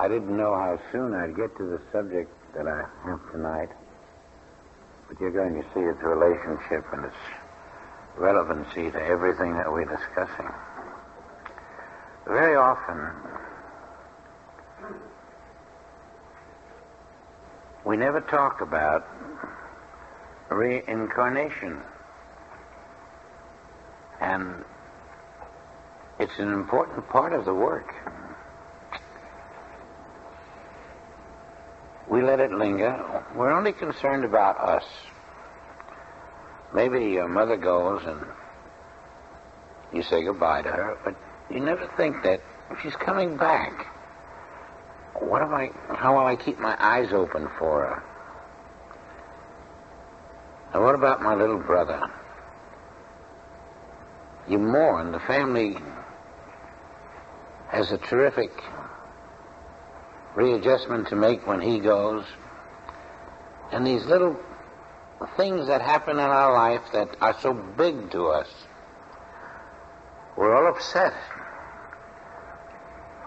I didn't know how soon I'd get to the subject that I have tonight, but you're going to see its relationship and its relevancy to everything that we're discussing. Very often, we never talk about reincarnation, and it's an important part of the work. We let it linger. We're only concerned about us. Maybe your mother goes and you say goodbye to her, but you never think that she's coming back. How will I keep my eyes open for her? And what about my little brother? You mourn. The family has a terrific readjustment to make when he goes. And these little things that happen in our life that are so big to us, we're all upset.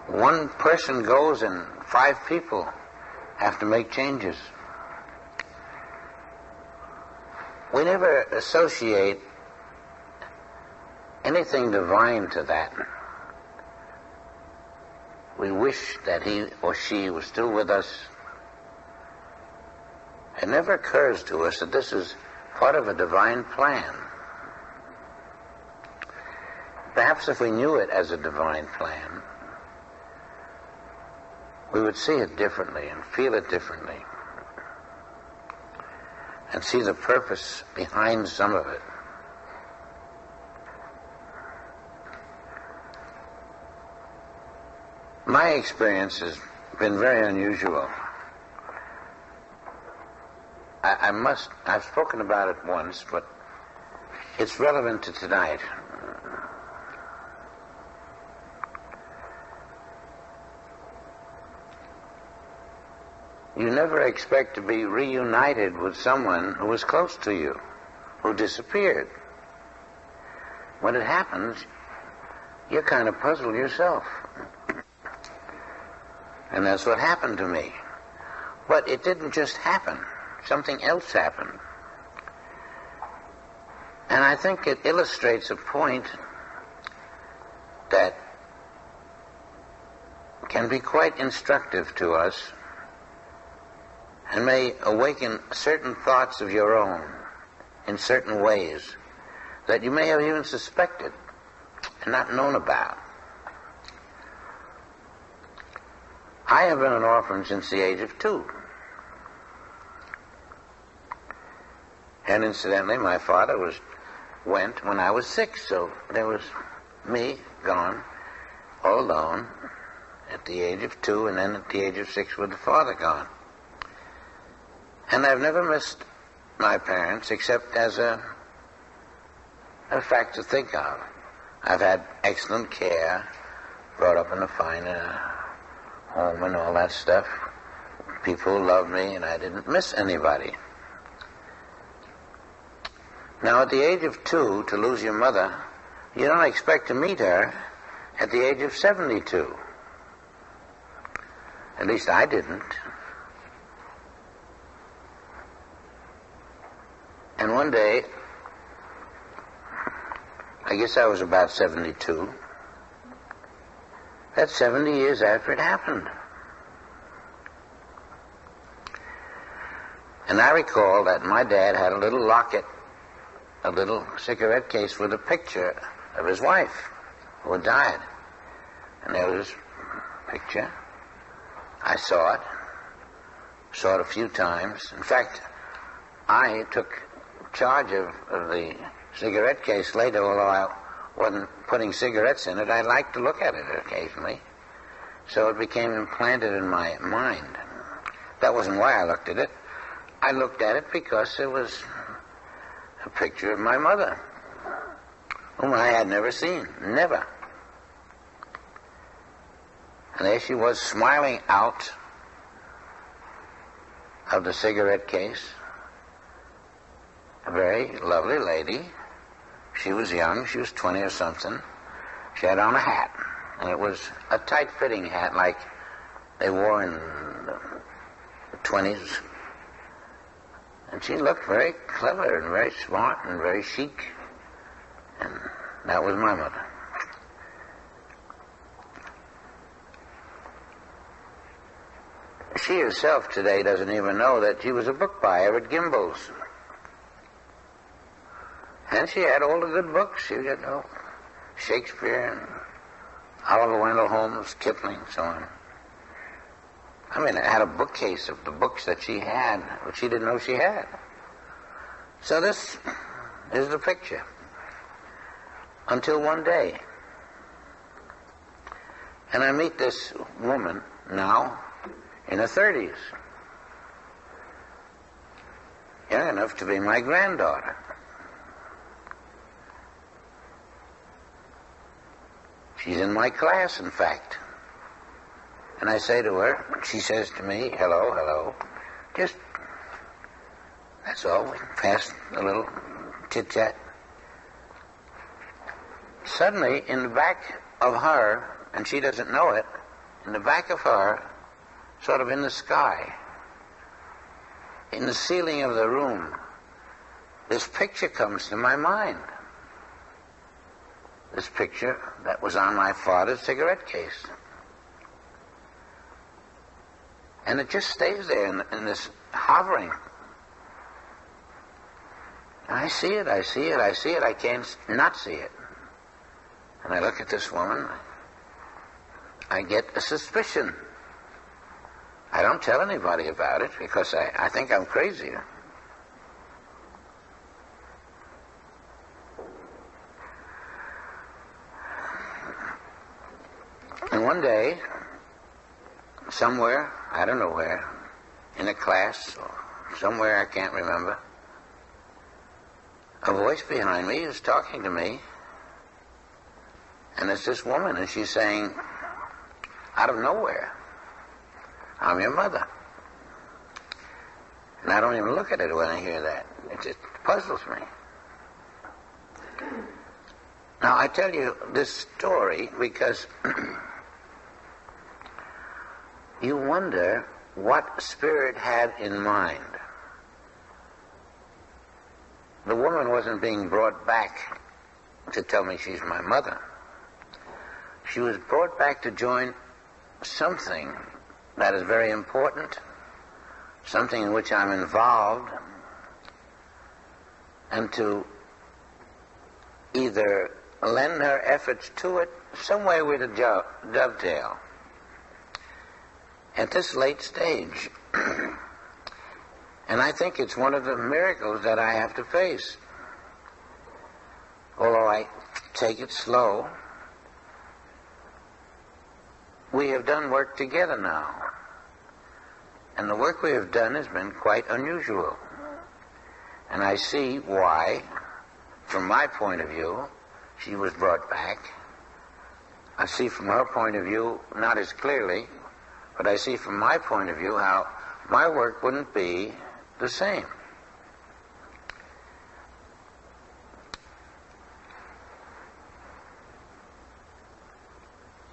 One person goes and 5 people have to make changes. We never associate anything divine to that. We wish that he or she was still with us. It never occurs to us that this is part of a divine plan. Perhaps if we knew it as a divine plan, we would see it differently and feel it differently and see the purpose behind some of it. My experience has been very unusual. I've spoken about it once, but it's relevant to tonight. You never expect to be reunited with someone who was close to you, who disappeared. When it happens, you're kind of puzzled yourself. And that's what happened to me. But it didn't just happen. Something else happened. And I think it illustrates a point that can be quite instructive to us and may awaken certain thoughts of your own in certain ways that you may have even suspected and not known about. I have been an orphan since the age of 2. And incidentally, my father went when I was 6, so there was me gone, all alone, at the age of 2, and then at the age of 6 with the father gone. And I've never missed my parents except as a fact to think of. I've had excellent care, brought up in a fine home and all that stuff. People who loved me, and I didn't miss anybody. Now, at the age of 2, to lose your mother, you don't expect to meet her at the age of 72. At least I didn't. And one day, I guess I was about 72, that's 70 years after it happened. And I recall that my dad had a little locket, a little cigarette case with a picture of his wife who had died. And there was a picture. I saw it a few times. In fact, I took charge of the cigarette case later, although I wasn't putting cigarettes in it. I liked to look at it occasionally. So it became implanted in my mind. That wasn't why I looked at it. I looked at it because it was a picture of my mother, whom I had never seen, never. And there she was, smiling out of the cigarette case, a very lovely lady. She was young, she was 20 or something. She had on a hat, and it was a tight-fitting hat like they wore in the 20s. And she looked very clever and very smart and very chic. And that was my mother. She herself today doesn't even know that she was a book buyer at Gimbel's. And she had all the good books. She had Shakespeare and Oliver Wendell Holmes, Kipling, so on. I mean, I had a bookcase of the books that she had, which she didn't know she had. So this is the picture. Until one day. And I meet this woman now in her 30s. Young enough to be my granddaughter. She's in my class, in fact. And I say to her, she says to me, hello, hello. Just, that's all. We passed a little chit-chat. Suddenly, in the back of her, and she doesn't know it, in the back of her, sort of in the sky, in the ceiling of the room, this picture comes to my mind. This picture that was on my father's cigarette case. And it just stays there in this hovering. And I see it, I see it, I see it, I can't not see it. And I look at this woman, I get a suspicion. I don't tell anybody about it because I think I'm crazy. And one day, somewhere, I don't know where, in a class, or somewhere I can't remember, a voice behind me is talking to me, and it's this woman, and she's saying, out of nowhere, I'm your mother. And I don't even look at it when I hear that. It just puzzles me. Now, I tell you this story because you wonder what Spirit had in mind. The woman wasn't being brought back to tell me she's my mother. She was brought back to join something that is very important, something in which I'm involved, and to either lend her efforts to it, some way with a dovetail. At this late stage. And I think it's one of the miracles that I have to face. Although I take it slow, we have done work together now. And the work we have done has been quite unusual. And I see why, from my point of view, she was brought back. I see from her point of view, not as clearly, but I see from my point of view how my work wouldn't be the same.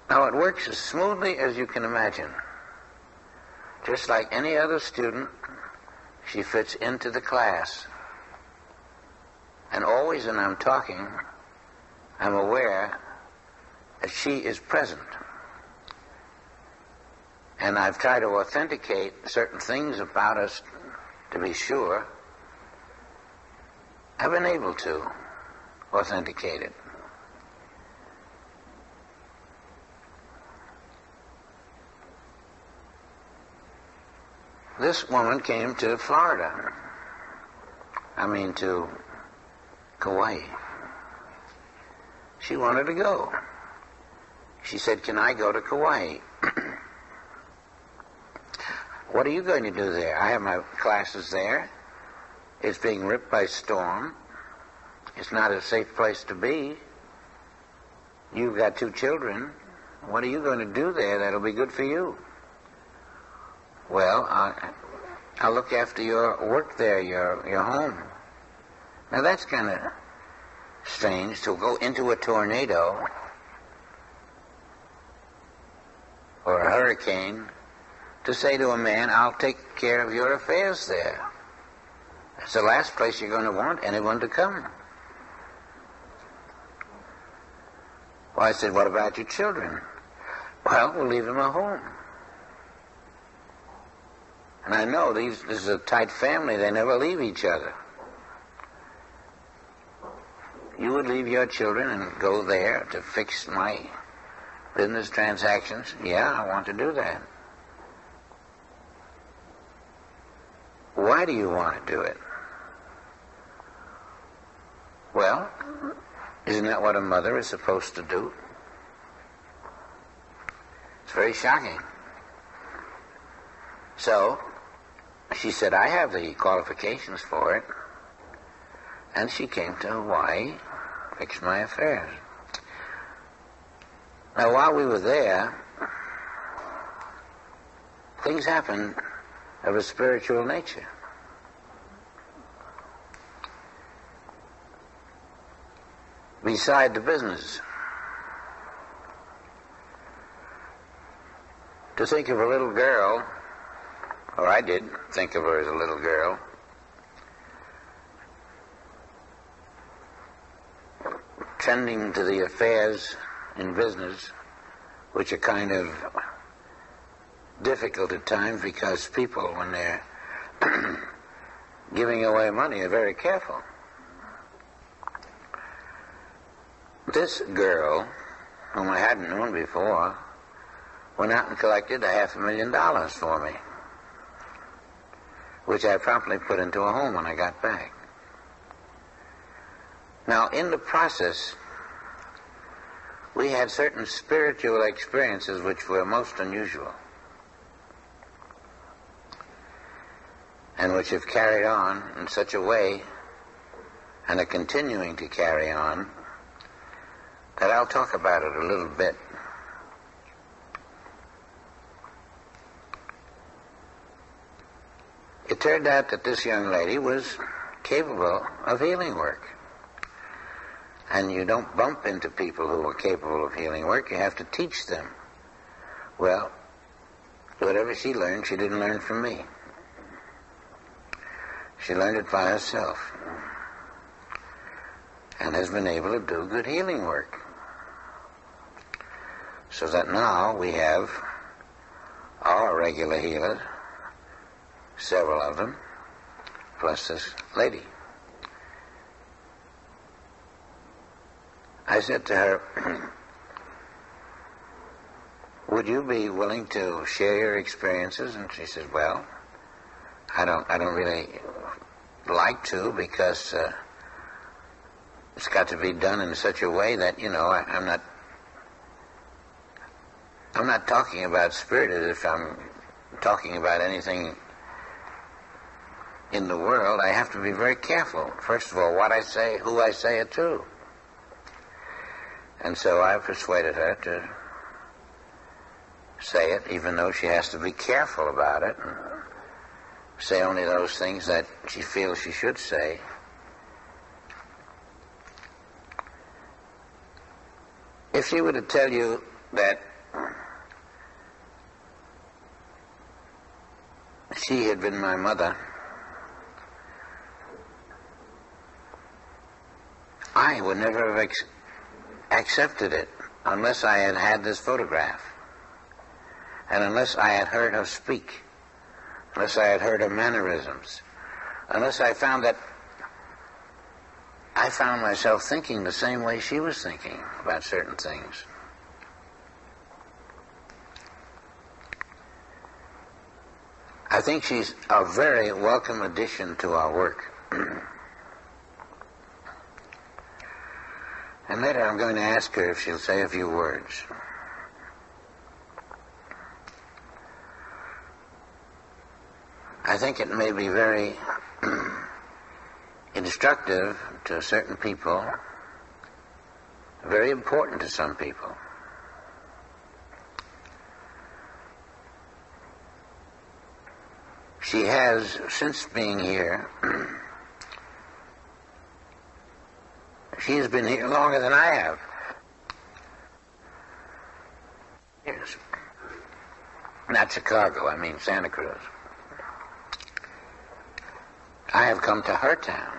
Now it works as smoothly as you can imagine. Just like any other student, she fits into the class. And always when I'm talking, I'm aware that she is present. And I've tried to authenticate certain things about us to be sure. I've been able to authenticate it. This woman came to Florida. To Kauai. She wanted to go. She said, "Can I go to Kauai?" "What are you going to do there?" "I have my classes there. It's being ripped by storm. It's not a safe place to be. You've got 2 children. What are you going to do there that'll be good for you?" "Well, I'll look after your work there, your home." Now that's kind of strange, to go into a tornado or a hurricane to say to a man, I'll take care of your affairs there. It's the last place you're going to want anyone to come. Well, I said, what about your children? Well, we'll leave them at home. And I know this is a tight family. They never leave each other. You would leave your children and go there to fix my business transactions? Yeah, I want to do that. Why do you want to do it? Well, isn't that what a mother is supposed to do? It's very shocking. So, she said, I have the qualifications for it. And she came to Hawaii, fixed my affairs. Now, while we were there, things happened of a spiritual nature. Beside the business. To think of a little girl, or I did think of her as a little girl, tending to the affairs in business, which are kind of difficult at times because people, when they're giving away money, are very careful. This girl, whom I hadn't known before, went out and collected $500,000 for me, which I promptly put into a home when I got back. Now, in the process, we had certain spiritual experiences which were most unusual and which have carried on in such a way and are continuing to carry on that I'll talk about it a little bit. It turned out that this young lady was capable of healing work. And you don't bump into people who are capable of healing work. You have to teach them. Well, whatever she learned, she didn't learn from me. She learned it by herself and has been able to do good healing work. So that now we have our regular healers, several of them, plus this lady. I said to her, would you be willing to share your experiences? And she said, well, I don't really like to, because it's got to be done in such a way that, I'm not talking about spirit as if I'm talking about anything in the world. I have to be very careful. First of all, what I say, who I say it to. And so I persuaded her to say it, even though she has to be careful about it and say only those things that she feels she should say. If she were to tell you that she had been my mother, I would never have accepted it unless I had had this photograph, and unless I had heard her speak, unless I had heard her mannerisms, unless I found myself thinking the same way she was thinking about certain things. I think she's a very welcome addition to our work. And later I'm going to ask her if she'll say a few words. I think it may be very instructive to certain people, very important to some people. She has, since being here, she has been here longer than I have. Yes. Not Chicago, I mean Santa Cruz. I have come to her town.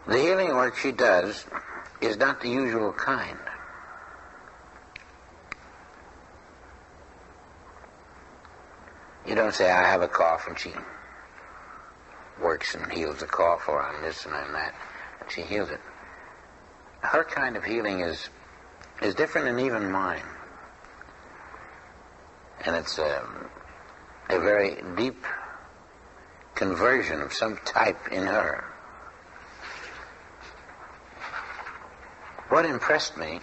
The healing work she does is not the usual kind. You don't say, I have a cough, and she works and heals the cough, or on this and on that, and she heals it. Her kind of healing is different than even mine. And it's a very deep conversion of some type in her. What impressed me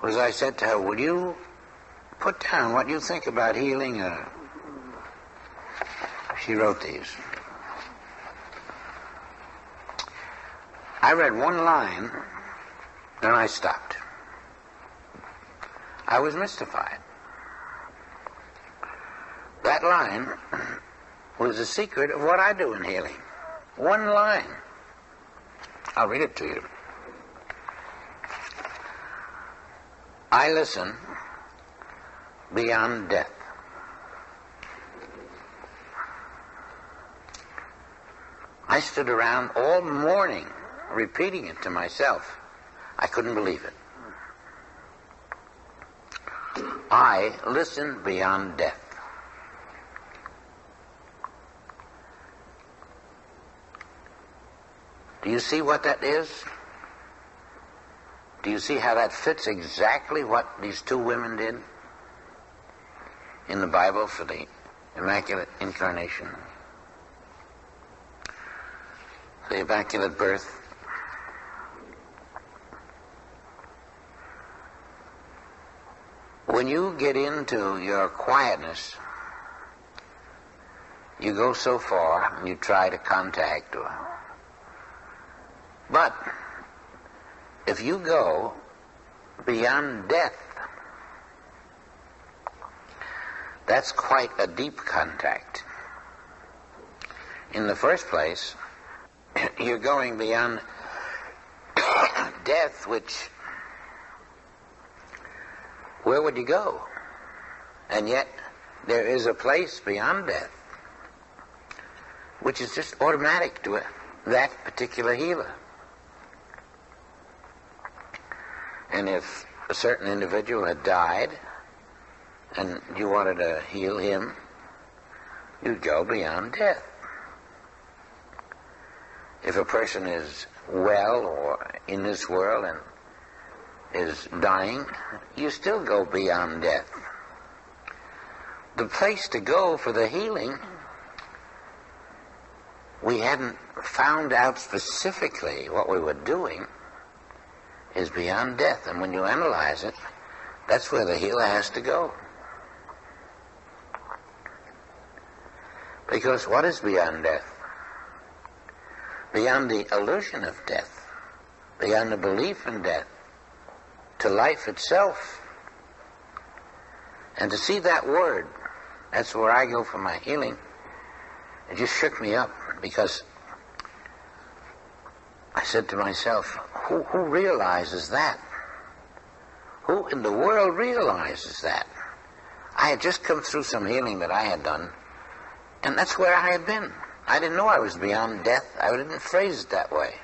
was I said to her, will you put down what you think about healing? She wrote these. I read one line, and I stopped. I was mystified. That line was the secret of what I do in healing. One line. I'll read it to you. I listen beyond death. I stood around all morning repeating it to myself. I couldn't believe it. I listen beyond death. Do you see what that is? Do you see how that fits exactly what these two women did in the Bible for the Immaculate Incarnation? The Immaculate Birth. When you get into your quietness, you go so far and you try to contact her. But if you go beyond death, that's quite a deep contact. In the first place, you're going beyond death, which, where would you go? And yet, there is a place beyond death, which is just automatic to that particular healer. And if a certain individual had died, and you wanted to heal him, you'd go beyond death. If a person is well or in this world and is dying, you still go beyond death. The place to go for the healing, we hadn't found out specifically what we were doing, is beyond death. And when you analyze it, that's where the healer has to go. Because what is beyond death? Beyond the illusion of death, beyond the belief in death, to life itself. And to see that word, that's where I go for my healing. It just shook me up, because I said to myself, who realizes that? Who in the world realizes that? I had just come through some healing that I had done, and that's where I had been. I didn't know I was beyond death. I didn't phrase it that way.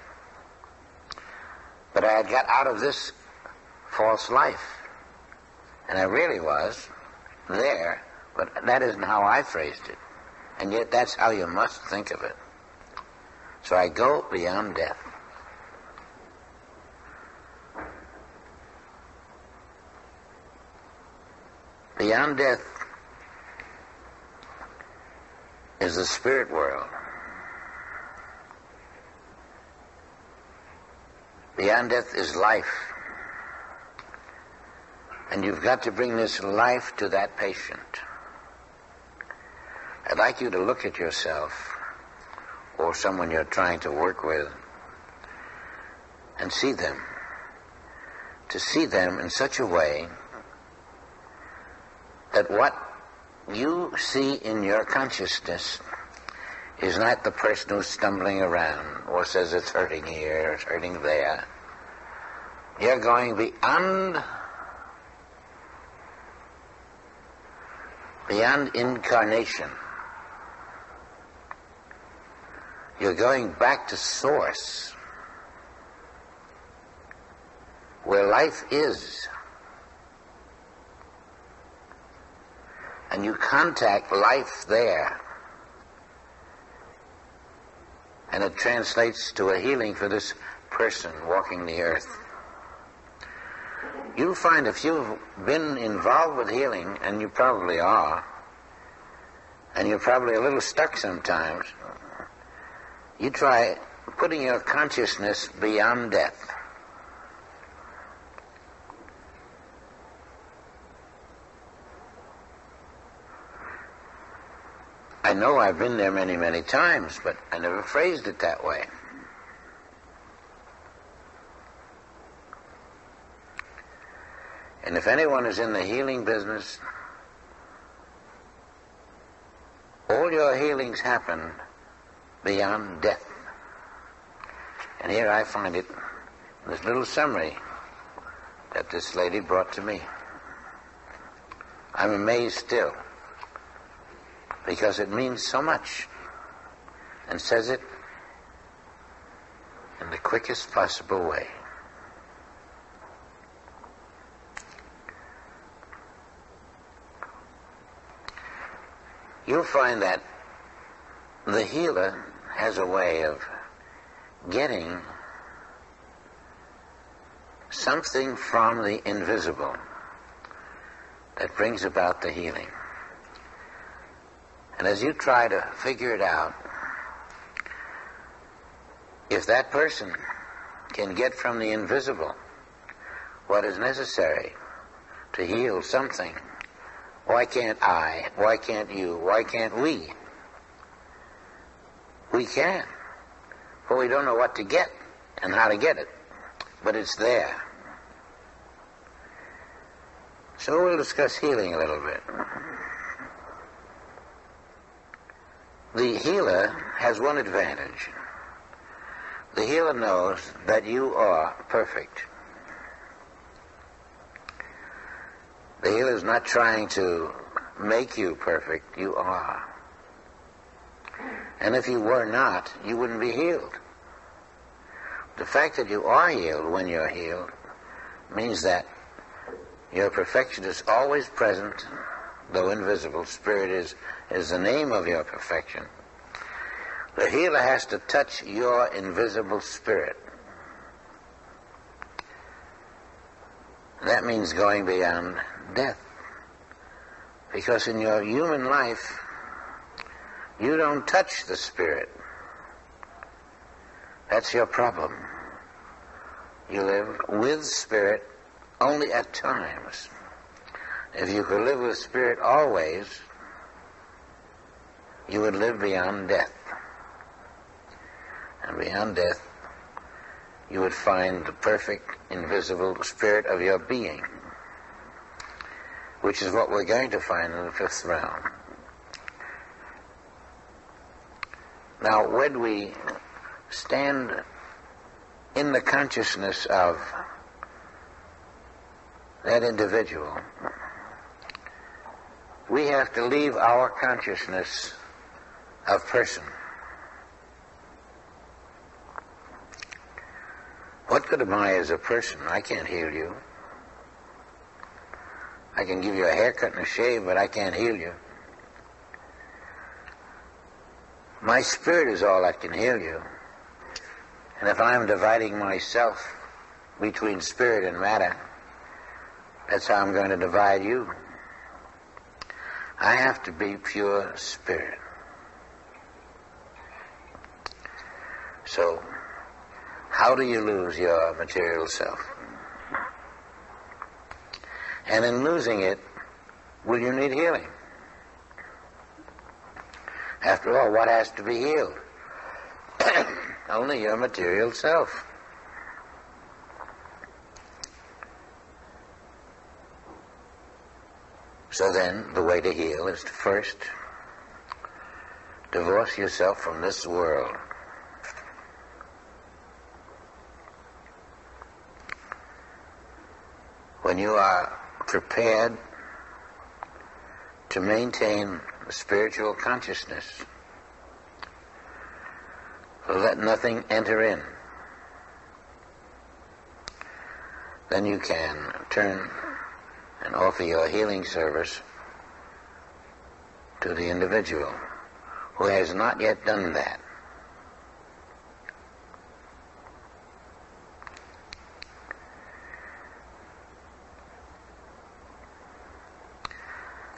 But I had got out of this false life, and I really was there, but that isn't how I phrased it. And yet that's how you must think of it. So I go beyond death. Beyond death is the spirit world. Beyond death is life. And you've got to bring this life to that patient. I'd like you to look at yourself or someone you're trying to work with and see them. To see them in such a way that what you see in your consciousness is not the person who's stumbling around or says it's hurting here, it's hurting there. You're going beyond incarnation. You're going back to source, where life is. And you contact life there. And it translates to a healing for this person walking the earth. You'll find if you've been involved with healing, and you probably are, and you're probably a little stuck sometimes, you try putting your consciousness beyond death. I know I've been there many, many times, but I never phrased it that way. And if anyone is in the healing business, all your healings happen beyond death. And here I find it in this little summary that this lady brought to me. I'm amazed still, because it means so much, and says it in the quickest possible way. You'll find that the healer has a way of getting something from the invisible that brings about the healing. And as you try to figure it out, if that person can get from the invisible what is necessary to heal something, why can't I? Why can't you? Why can't we? We can, but we don't know what to get and how to get it. But it's there. So we'll discuss healing a little bit. The healer has one advantage. The healer knows that you are perfect. The healer is not trying to make you perfect. You are. And if you were not, you wouldn't be healed. The fact that you are healed when you're healed means that your perfection is always present, though invisible. Spirit is the name of your perfection. The healer has to touch your invisible spirit. That means going beyond death. Because in your human life, you don't touch the spirit. That's your problem. You live with spirit only at times. If you could live with spirit always, you would live beyond death. And beyond death, you would find the perfect, invisible spirit of your being, which is what we're going to find in the fifth round. Now, when we stand in the consciousness of that individual, we have to leave our consciousness of person. What good am I as a person? I can't heal you. I can give you a haircut and a shave, but I can't heal you. My spirit is all that can heal you. And if I'm dividing myself between spirit and matter, that's how I'm going to divide you. I have to be pure spirit. So, how do you lose your material self? And in losing it, will you need healing? After all, what has to be healed? Only your material self. So then, the way to heal is to first Divorce yourself from this world. When you are prepared to maintain spiritual consciousness, so let nothing enter in, then you can turn and offer your healing service to the individual who has not yet done that.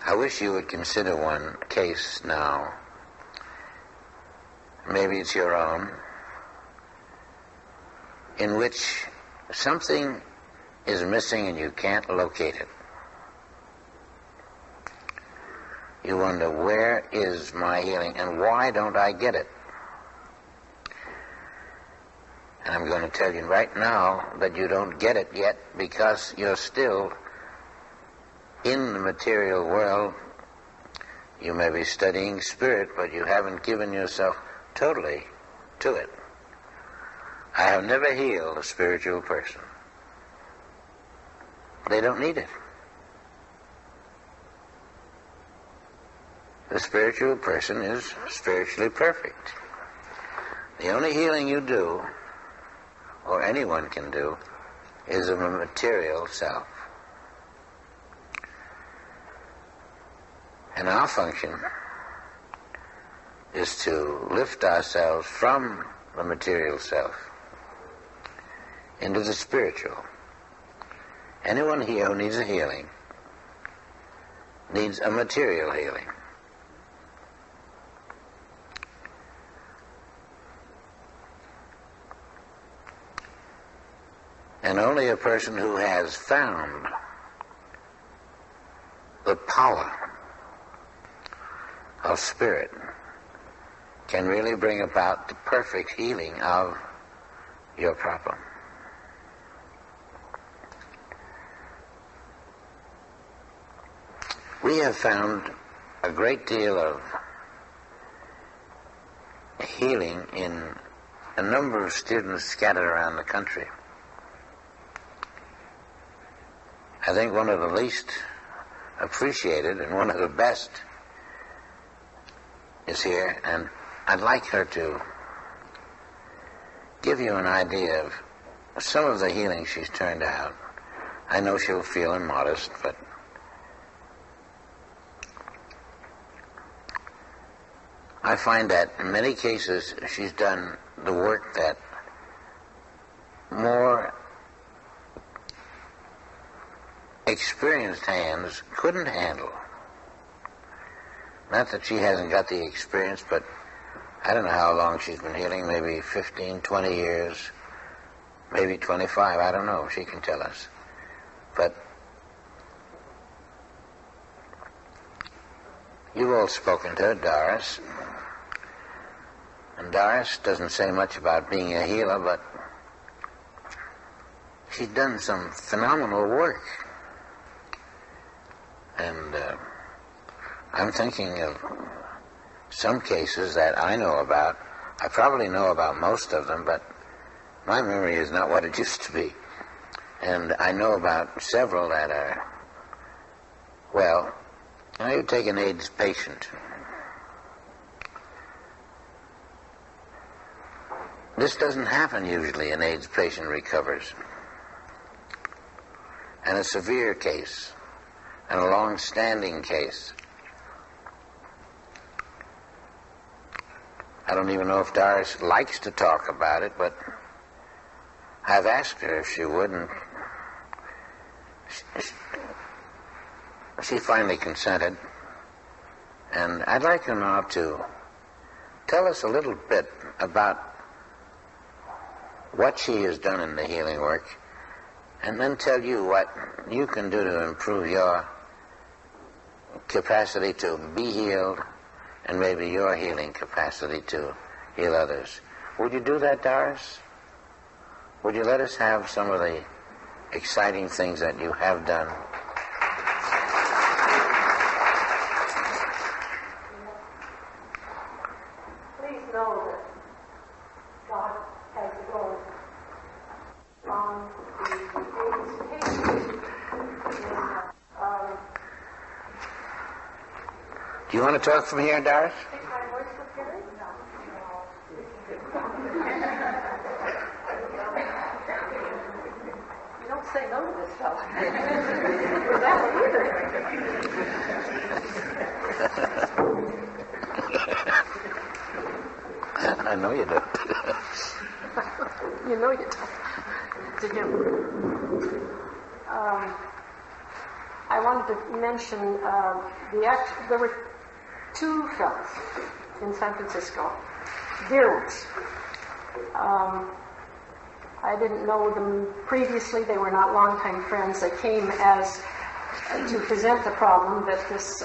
I wish you would consider one case now. Maybe it's your own, in which something is missing and you can't locate it. You wonder, where is my healing and why don't I get it? And I'm going to tell you right now that you don't get it yet because you're still in the material world. You may be studying spirit, but you haven't given yourself totally to it. I have never healed a spiritual person. They don't need it. The spiritual person is spiritually perfect. The only healing you do, or anyone can do, is of a material self. And our function is to lift ourselves from the material self into the spiritual. Anyone here who needs a healing needs a material healing. And only a person who has found the power of spirit can really bring about the perfect healing of your problem. We have found a great deal of healing in a number of students scattered around the country. I think one of the least appreciated and one of the best is here, and I'd like her to give you an idea of some of the healing she's turned out. I know she'll feel immodest, but I find that in many cases she's done the work that more experienced hands couldn't handle. Not that she hasn't got the experience, but I don't know how long she's been healing, maybe 15, 20 years, maybe 25, I don't know, she can tell us. But you've all spoken to her, Doris, and Doris doesn't say much about being a healer, but she's done some phenomenal work. And I'm thinking of some cases that I know about. I probably know about most of them, but my memory is not what it used to be. And I know about several that are, well, now you take an AIDS patient. This doesn't happen usually. An AIDS patient recovers. And a severe case, and a long-standing case. I don't even know if Doris likes to talk about it, but I've asked her if she would, and she finally consented. And I'd like her now to tell us a little bit about what she has done in the healing work, and then tell you what you can do to improve your capacity to be healed, and maybe your healing capacity to heal others. Would you do that, Doris? Would you let us have some of the exciting things that you have done? You want to talk from here, Doris? You don't say no to this fella. Or that one either. I know you do. You know you don't. To him. I wanted to mention there were two fellows in San Francisco, dear ones. I didn't know them previously. They were not longtime friends. They came as to present the problem that this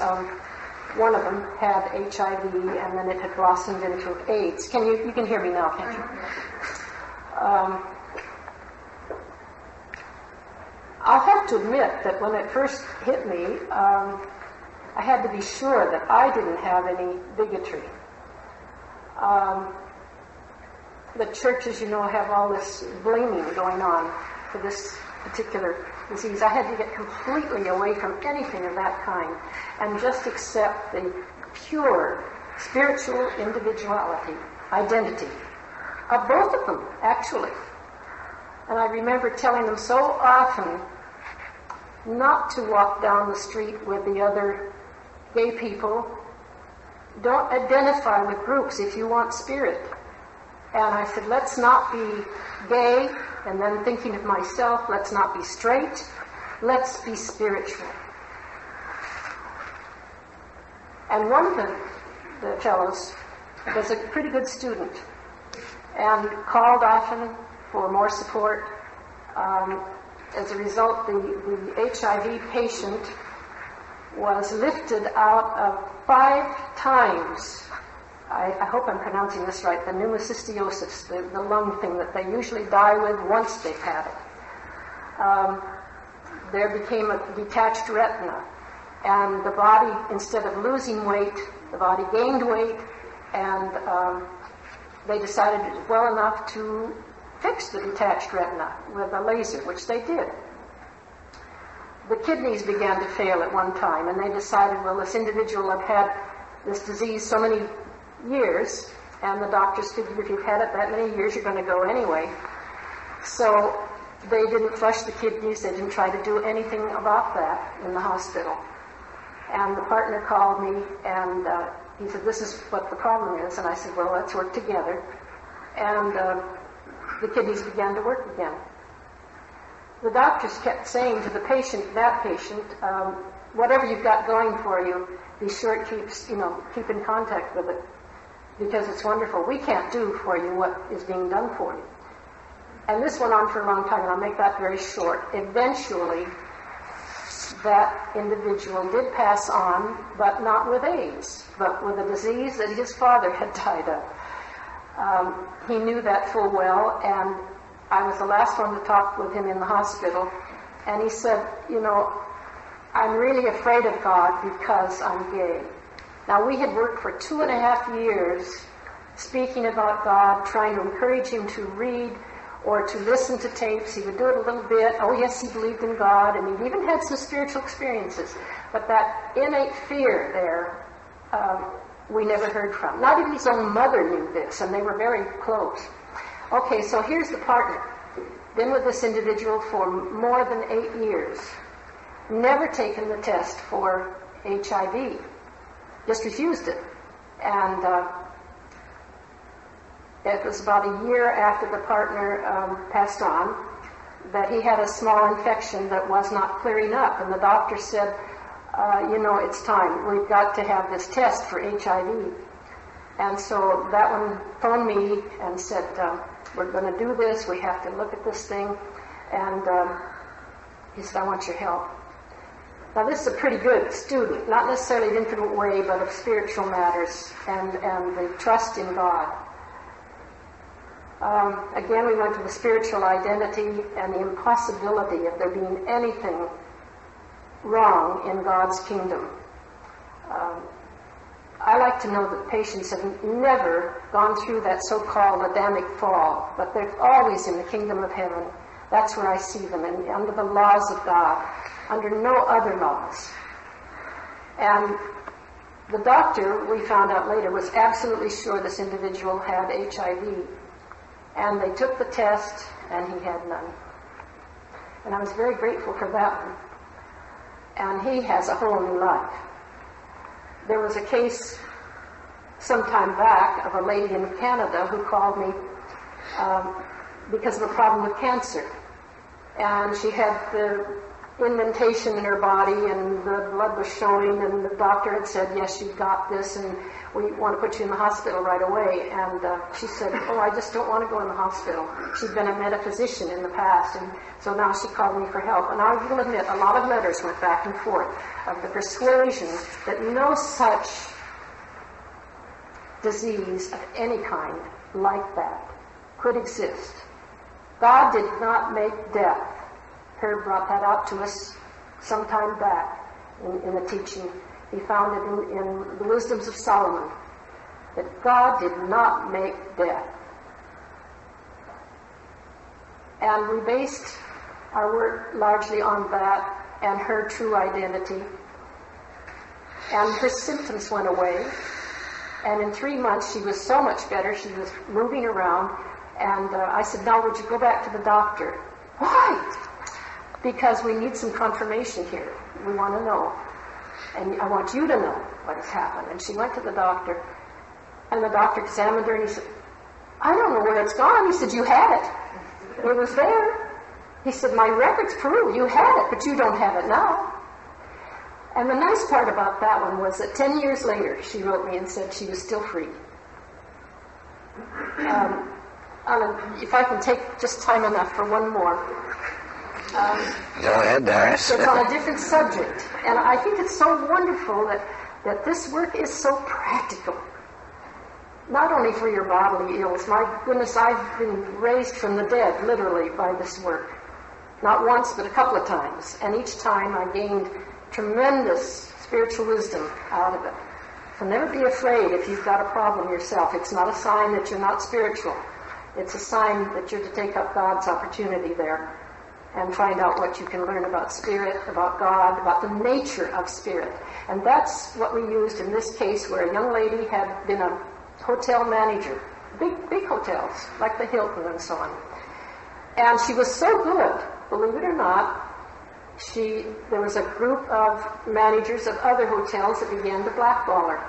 one of them had HIV and then it had blossomed into AIDS. You can hear me now, can't you? I'll have to admit that when it first hit me, I had to be sure that I didn't have any bigotry. The churches, have all this blaming going on for this particular disease. I had to get completely away from anything of that kind and just accept the pure spiritual individuality, identity of both of them, actually. And I remember telling them so often not to walk down the street with the other gay people. Don't identify with groups if you want spirit. And I said, let's not be gay, and then thinking of myself, let's not be straight, let's be spiritual. And one of the fellows was a pretty good student and called often for more support. As a result, the HIV patient was lifted out of 5 times. I hope I'm pronouncing this right, the pneumocystiosis, the lung thing that they usually die with once they've had it. There became a detached retina, and the body, instead of losing weight, the body gained weight, and they decided it was well enough to fix the detached retina with a laser, which they did. The kidneys began to fail at one time, and they decided, well, this individual had had this disease so many years, and the doctors figured if you've had it that many years, you're going to go anyway. So they didn't flush the kidneys. They didn't try to do anything about that in the hospital. And the partner called me, and he said, this is what the problem is. And I said, well, let's work together. And the kidneys began to work again. The doctors kept saying to the patient, whatever you've got going for you, be sure it keep in contact with it, because it's wonderful. We can't do for you what is being done for you. And this went on for a long time, and I'll make that very short. Eventually, that individual did pass on, but not with AIDS, but with a disease that his father had died of. He knew that full well, and I was the last one to talk with him in the hospital, and he said, I'm really afraid of God because I'm gay. Now, we had worked for 2.5 years speaking about God, trying to encourage him to read or to listen to tapes. He would do it a little bit. Oh, yes, he believed in God, and he even had some spiritual experiences. But that innate fear there, we never heard from. Not even his own mother knew this, and they were very close. Okay, so here's the partner. Been with this individual for more than 8 years. Never taken the test for HIV. Just refused it. And it was about a year after the partner passed on that he had a small infection that was not clearing up. And the doctor said, it's time. We've got to have this test for HIV. And so that one phoned me and said, we're going to do this. We have to look at this thing. And he said, I want your help. Now, this is a pretty good student, not necessarily in an infinite way, but of spiritual matters and the trust in God. Again, we went to the spiritual identity and the impossibility of there being anything wrong in God's kingdom. I like to know that patients have never gone through that so-called Adamic fall, but they're always in the kingdom of heaven. That's where I see them, and under the laws of God, under no other laws. And The doctor, we found out later, was absolutely sure this individual had HIV. And they took the test, and he had none. And I was very grateful for that one. And he has a whole new life. There was a case some time back of a lady in Canada who called me because of a problem with cancer. And she had the indentation in her body, and the blood was showing, and the doctor had said, yes, you've got this, and we want to put you in the hospital right away. And she said, oh, I just don't want to go in the hospital. She'd been a metaphysician in the past, and so now she called me for help. And I will admit, a lot of letters went back and forth of the persuasion that no such disease of any kind like that could exist. God did not make death. Herb brought that out to us some time back in the teaching. He found it in the Wisdoms of Solomon, that God did not make death. And we based our work largely on that and her true identity. And her symptoms went away. And in 3 months, she was so much better. She was moving around. And I said, now would you go back to the doctor? Why? Because we need some confirmation here. We want to know. And I want you to know what has happened. And she went to the doctor. And the doctor examined her and he said, I don't know where it's gone. He said, you had it. It was there. He said, my records prove you had it, but you don't have it now. And the nice part about that one was that 10 years later, she wrote me and said she was still free. If I can take just time enough for one more. Go ahead, Doris. It's on a different subject. And I think it's so wonderful that this work is so practical. Not only for your bodily ills. My goodness, I've been raised from the dead, literally, by this work. Not once, but a couple of times. And each time I gained tremendous spiritual wisdom out of it. So never be afraid if you've got a problem yourself. It's not a sign that you're not spiritual. It's a sign that you're to take up God's opportunity there and find out what you can learn about spirit, about God, about the nature of spirit. And that's what we used in this case, where a young lady had been a hotel manager, big hotels, like the Hilton and so on. And she was so good, believe it or not, there was a group of managers of other hotels that began to blackball her.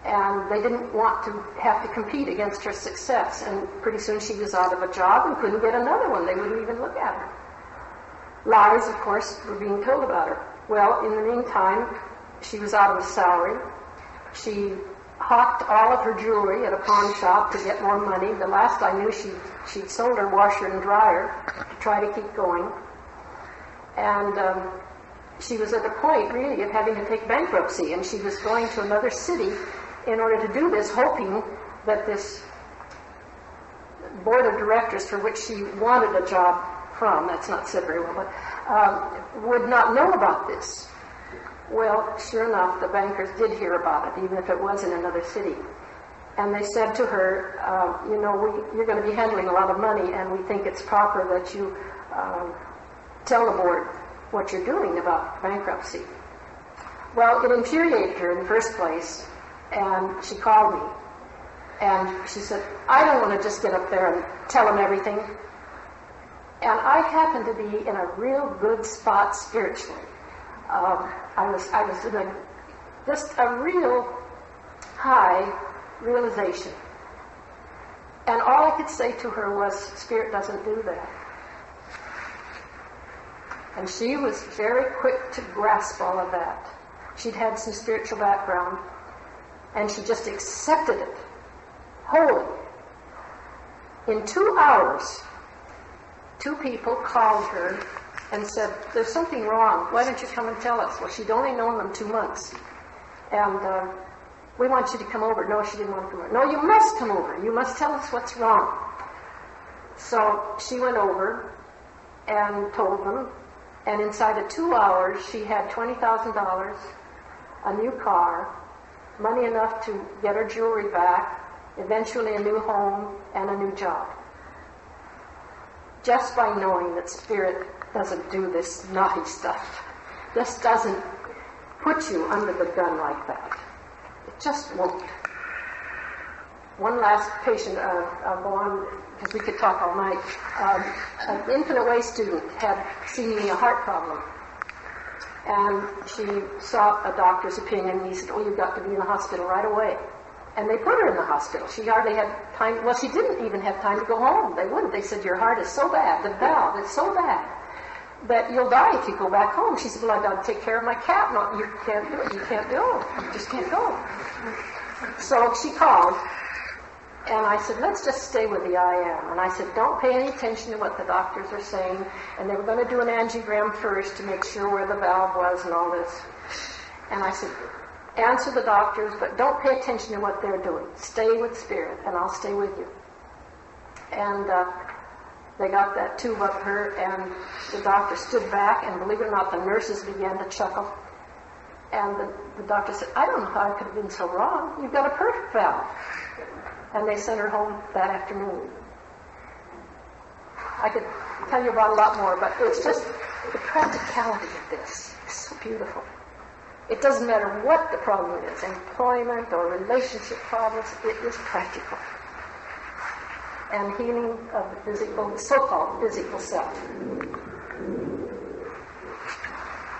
And they didn't want to have to compete against her success. And pretty soon she was out of a job and couldn't get another one. They wouldn't even look at her. Lies, of course, were being told about her. Well, in the meantime, she was out of a salary. She hawked all of her jewelry at a pawn shop to get more money. The last I knew, she'd sold her washer and dryer to try to keep going. And she was at the point, really, of having to take bankruptcy. And she was going to another city in order to do this, hoping that this board of directors for which she wanted a job from, that's not said very well, but would not know about this. Well, sure enough, the bankers did hear about it, even if it was in another city. And they said to her, you're going to be handling a lot of money, and we think it's proper that you tell the board what you're doing about bankruptcy. Well, it infuriated her in the first place. And she called me, and she said, I don't want to just get up there and tell them everything. And I happened to be in a real good spot spiritually. I was in just a real high realization. And all I could say to her was, Spirit doesn't do that. And she was very quick to grasp all of that. She'd had some spiritual background. And she just accepted it wholly. In 2 hours, 2 people called her and said, there's something wrong. Why don't you come and tell us? Well, she'd only known them 2 months. And we want you to come over. No, she didn't want to come over. No, you must come over. You must tell us what's wrong. So she went over and told them. And inside of 2 hours, she had $20,000, a new car, money enough to get her jewelry back, eventually a new home and a new job. Just by knowing that Spirit doesn't do this naughty stuff. Just doesn't put you under the gun like that. It just won't. One last patient, I'll go on because we could talk all night. An Infinite Way student had seemingly a heart problem. And she sought a doctor's opinion, and he said, you've got to be in the hospital right away. And they put her in the hospital. She hardly had time. Well, she didn't even have time to go home. They wouldn't. They said, your heart is so bad, the valve is so bad, that you'll die if you go back home. She said, well, I've got to take care of my cat. No, you can't do it. You can't go. You just can't go. So she called, and I said, let's just stay with the I am. And I said, don't pay any attention to what the doctors are saying. And they were going to do an angiogram first to make sure where the valve was and all this. And I said, answer the doctors, but don't pay attention to what they're doing. Stay with Spirit, and I'll stay with you. And they got that tube up her, and the doctor stood back, and believe it or not, the nurses began to chuckle. And the doctor said, I don't know how I could have been so wrong. You've got a perfect valve. And they sent her home that afternoon. I could tell you about a lot more, but it's just the practicality of this is so beautiful. It doesn't matter what the problem is, employment or relationship problems, it is practical. And healing of the physical, so-called physical self.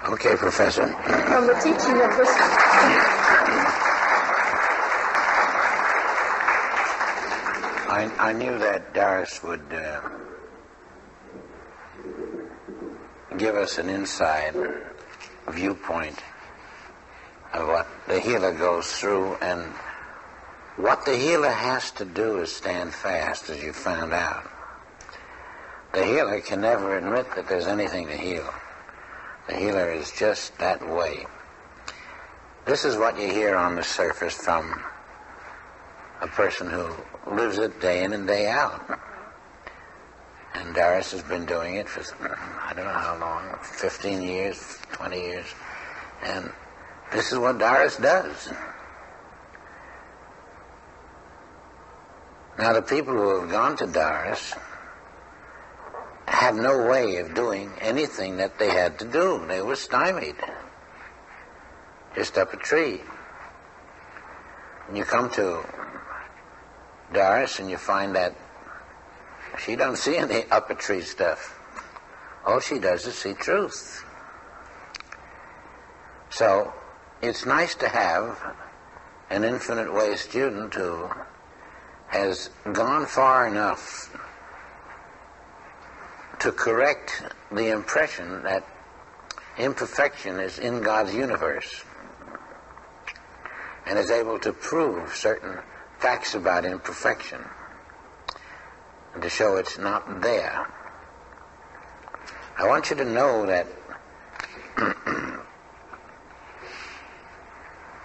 Okay, Professor. From the teaching of this... I knew that Doris would give us an inside viewpoint of what the healer goes through, and what the healer has to do is stand fast, as you found out. The healer can never admit that there's anything to heal. The healer is just that way. This is what you hear on the surface from a person who lives it day in and day out. And Doris has been doing it for, I don't know how long, 15 years, 20 years. And this is what Doris does. Now, the people who have gone to Doris had no way of doing anything that they had to do. They were stymied, just up a tree. And you come to Doris and you find that she don't see any upper tree stuff. All she does is see truth. So it's nice to have an Infinite Way student who has gone far enough to correct the impression that imperfection is in God's universe, and is able to prove certain facts about imperfection and to show it's not there. I want you to know that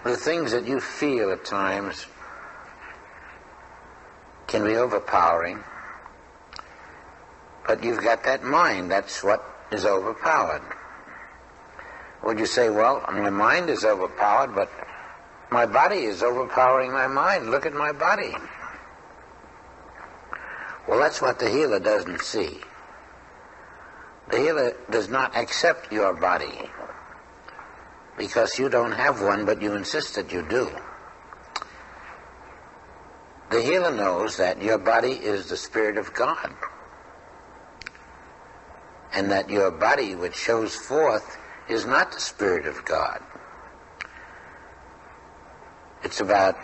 the things that you feel at times can be overpowering, but you've got that mind. That's what is overpowered. Would you say, well, my mind is overpowered, but my body is overpowering my mind. Look at my body. Well, that's what the healer doesn't see. The healer does not accept your body because you don't have one, but you insist that you do. The healer knows that your body is the Spirit of God, and that your body, which shows forth, is not the Spirit of God. It's about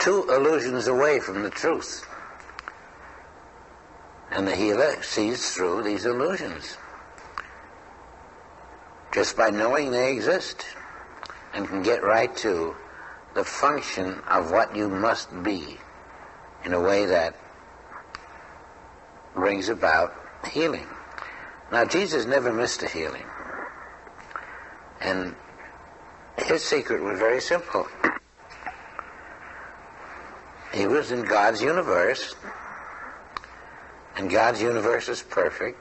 2 illusions away from the truth. And the healer sees through these illusions just by knowing they exist, and can get right to the function of what you must be in a way that brings about healing. Now, Jesus never missed a healing. And his secret was very simple. He was in God's universe, and God's universe is perfect.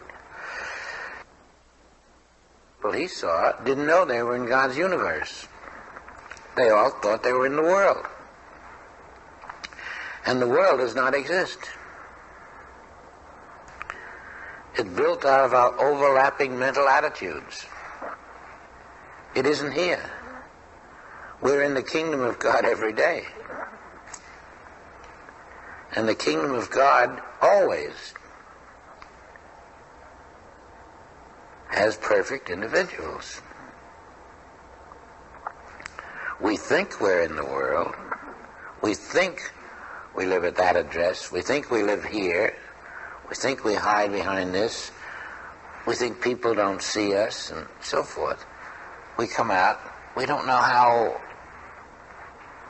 People he saw didn't know they were in God's universe. They all thought they were in the world. And the world does not exist. It's built out of our overlapping mental attitudes. It isn't here. We're in the kingdom of God every day. And the kingdom of God always has perfect individuals. We think we're in the world. We think we live at that address. We think we live here. We think we hide behind this. We think people don't see us and so forth. We come out. We don't know how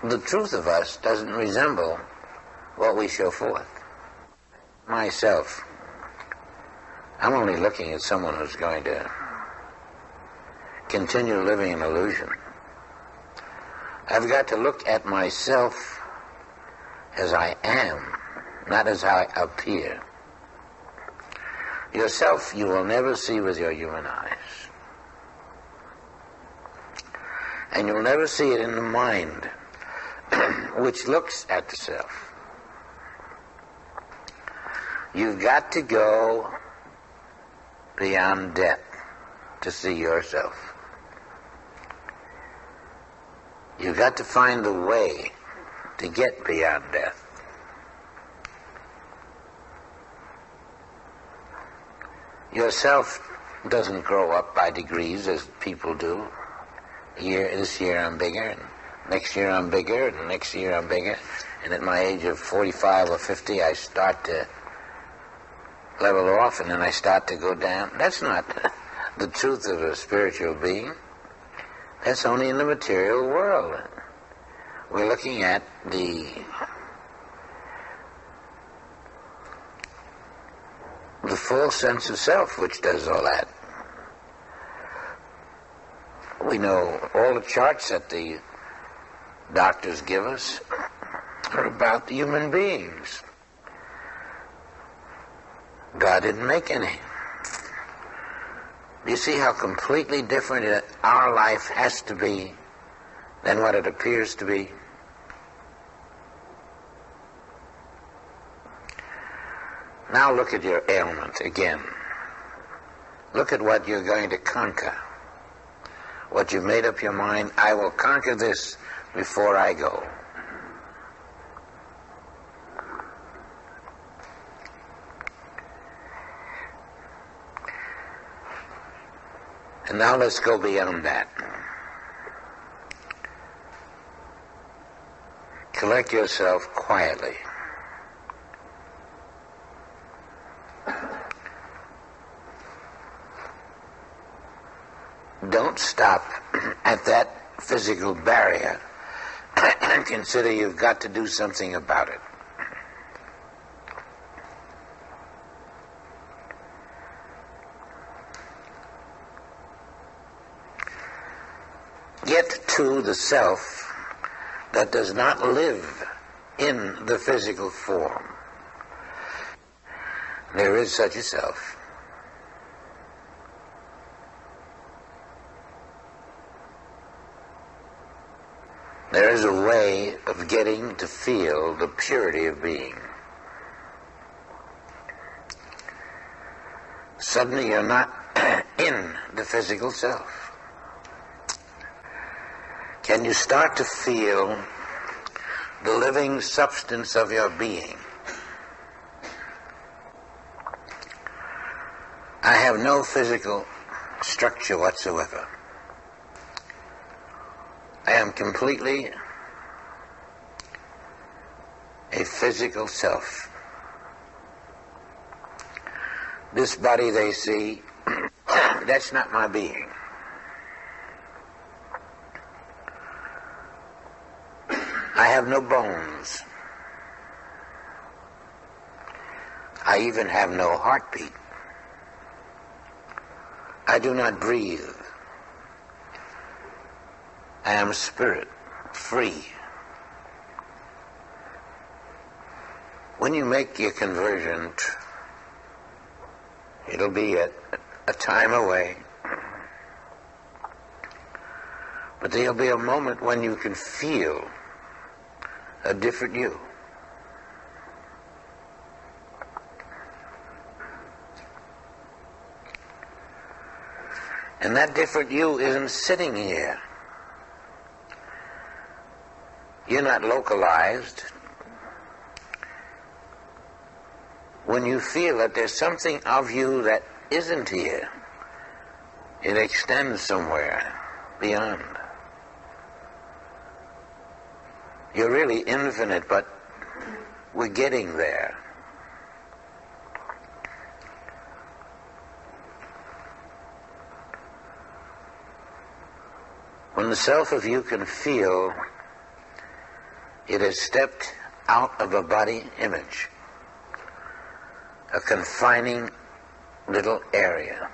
the truth of us doesn't resemble what we show forth. Myself, I'm only looking at someone who's going to continue living in illusion. I've got to look at myself as I am, not as I appear. Yourself you will never see with your human eyes. And you'll never see it in the mind, which looks at the self. You've got to go beyond death to see yourself. You've got to find a way to get beyond death. Yourself doesn't grow up by degrees as people do. This year I'm bigger, and next year I'm bigger, and next year I'm bigger. And at my age of 45 or 50, I start to level off, and then I start to go down. That's not the truth of a spiritual being. That's only in the material world. We're looking at the full sense of self, which does all that. We know all the charts that the doctors give us are about the human beings. God didn't make any. Do you see how completely different our life has to be than what it appears to be? Now look at your ailment again. Look at what you're going to conquer. What you've made up your mind, I will conquer this before I go. And now let's go beyond that. Collect yourself quietly. Don't stop at that physical barrier and consider you've got to do something about it. Get to the self that does not live in the physical form. There is such a self. There is a way of getting to feel the purity of being. Suddenly you're not in the physical self. Can you start to feel the living substance of your being? I have no physical structure whatsoever. I am completely a physical self. This body they see, that's not my being. I have no bones. I even have no heartbeat. I do not breathe. I am spirit, free. When you make your conversion, it'll be a time away. But there'll be a moment when you can feel a different you. And that different you isn't sitting here. You're not localized. When you feel that there's something of you that isn't here, it extends somewhere beyond. You're really infinite, but we're getting there. When the self of you can feel, it has stepped out of a body image, a confining little area.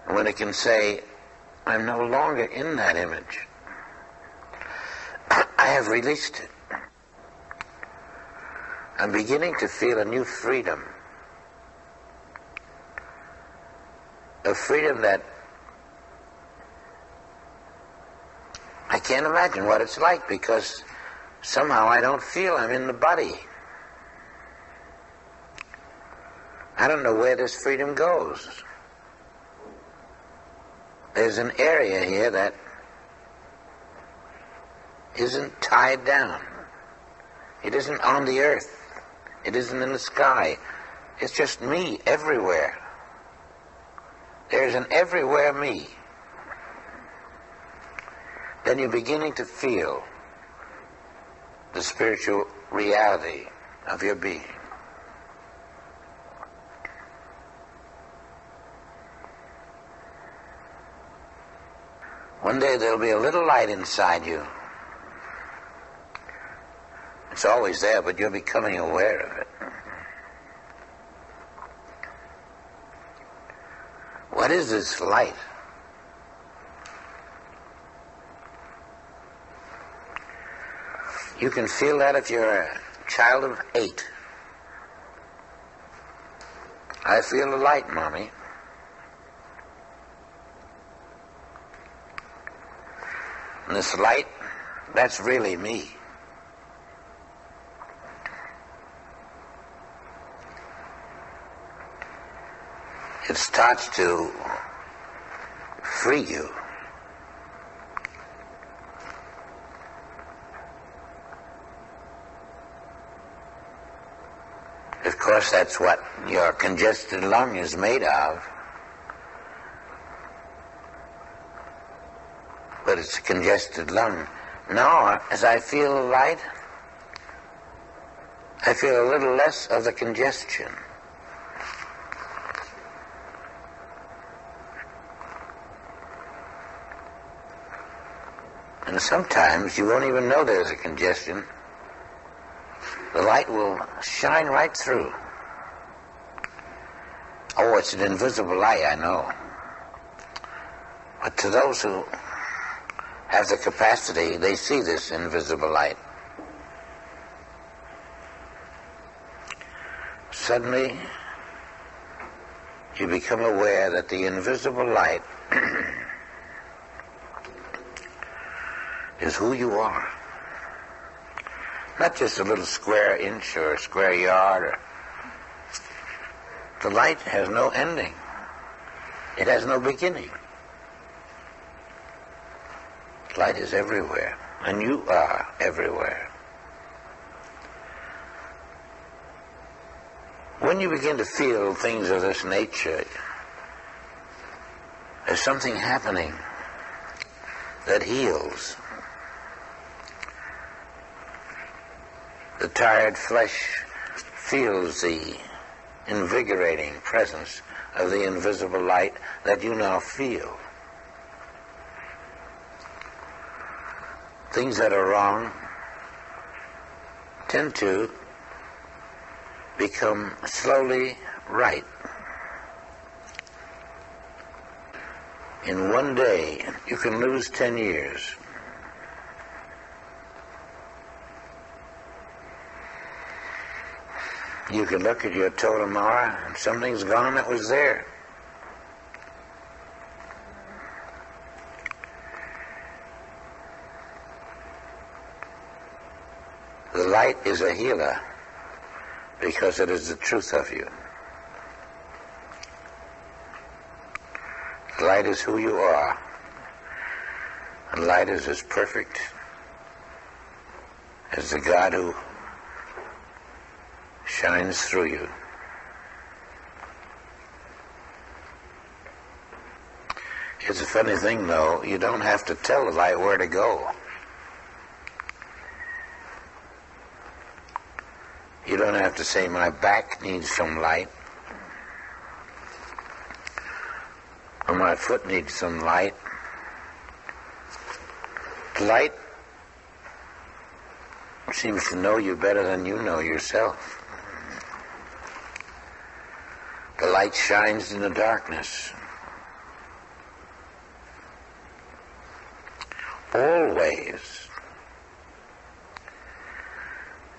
And when it can say, I'm no longer in that image, I have released it. I'm beginning to feel a new freedom. A freedom that I can't imagine what it's like, because somehow I don't feel I'm in the body. I don't know where this freedom goes. There's an area here that isn't tied down. It isn't on the earth. It isn't in the sky. It's just me everywhere. There's an everywhere me. Then you're beginning to feel the spiritual reality of your being. One day there'll be a little light inside you. It's always there, but you're becoming aware of it. What is this light? You can feel that if you're a child of 8. I feel the light, Mommy. And this light, that's really me. It starts to free you. Of course, that's what your congested lung is made of. But it's a congested lung. Now, as I feel the light, I feel a little less of the congestion. And sometimes you won't even know there's a congestion. The light will shine right through. Oh, it's an invisible light, I know. But to those who have the capacity, they see this invisible light. Suddenly, you become aware that the invisible light is who you are. Not just a little square inch or a square yard. The light has no ending. It has no beginning. Light is everywhere, and you are everywhere. When you begin to feel things of this nature, there's something happening that heals. The tired flesh feels the invigorating presence of the invisible light that you now feel. Things that are wrong tend to become slowly right. In one day, you can lose 10 years. You can look at your toe tomorrow and something's gone that was there. The light is a healer because it is the truth of you. Light is who you are. And light is as perfect as the God who shines through you. It's a funny thing, though. You don't have to tell the light where to go. You don't have to say, my back needs some light, or my foot needs some light. The light seems to know you better than you know yourself. The light shines in the darkness. Always.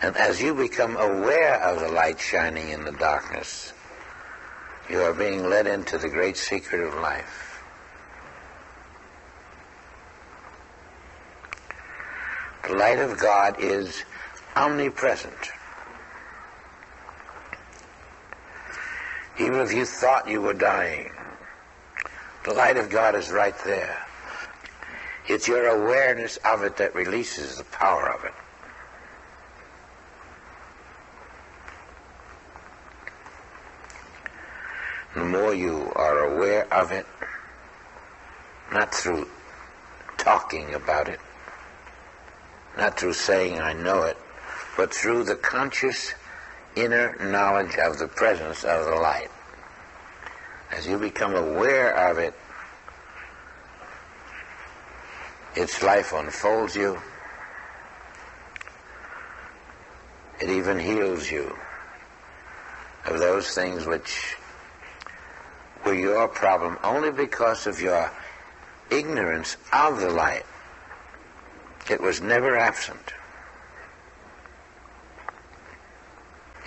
And as you become aware of the light shining in the darkness, you are being led into the great secret of life. The light of God is omnipresent. Even if you thought you were dying, the light of God is right there. It's your awareness of it that releases the power of it. The more you are aware of it, not through talking about it, not through saying I know it, but through the conscious inner knowledge of the presence of the light. As you become aware of it, its life unfolds you. It even heals you of those things which were your problem only because of your ignorance of the light. It was never absent.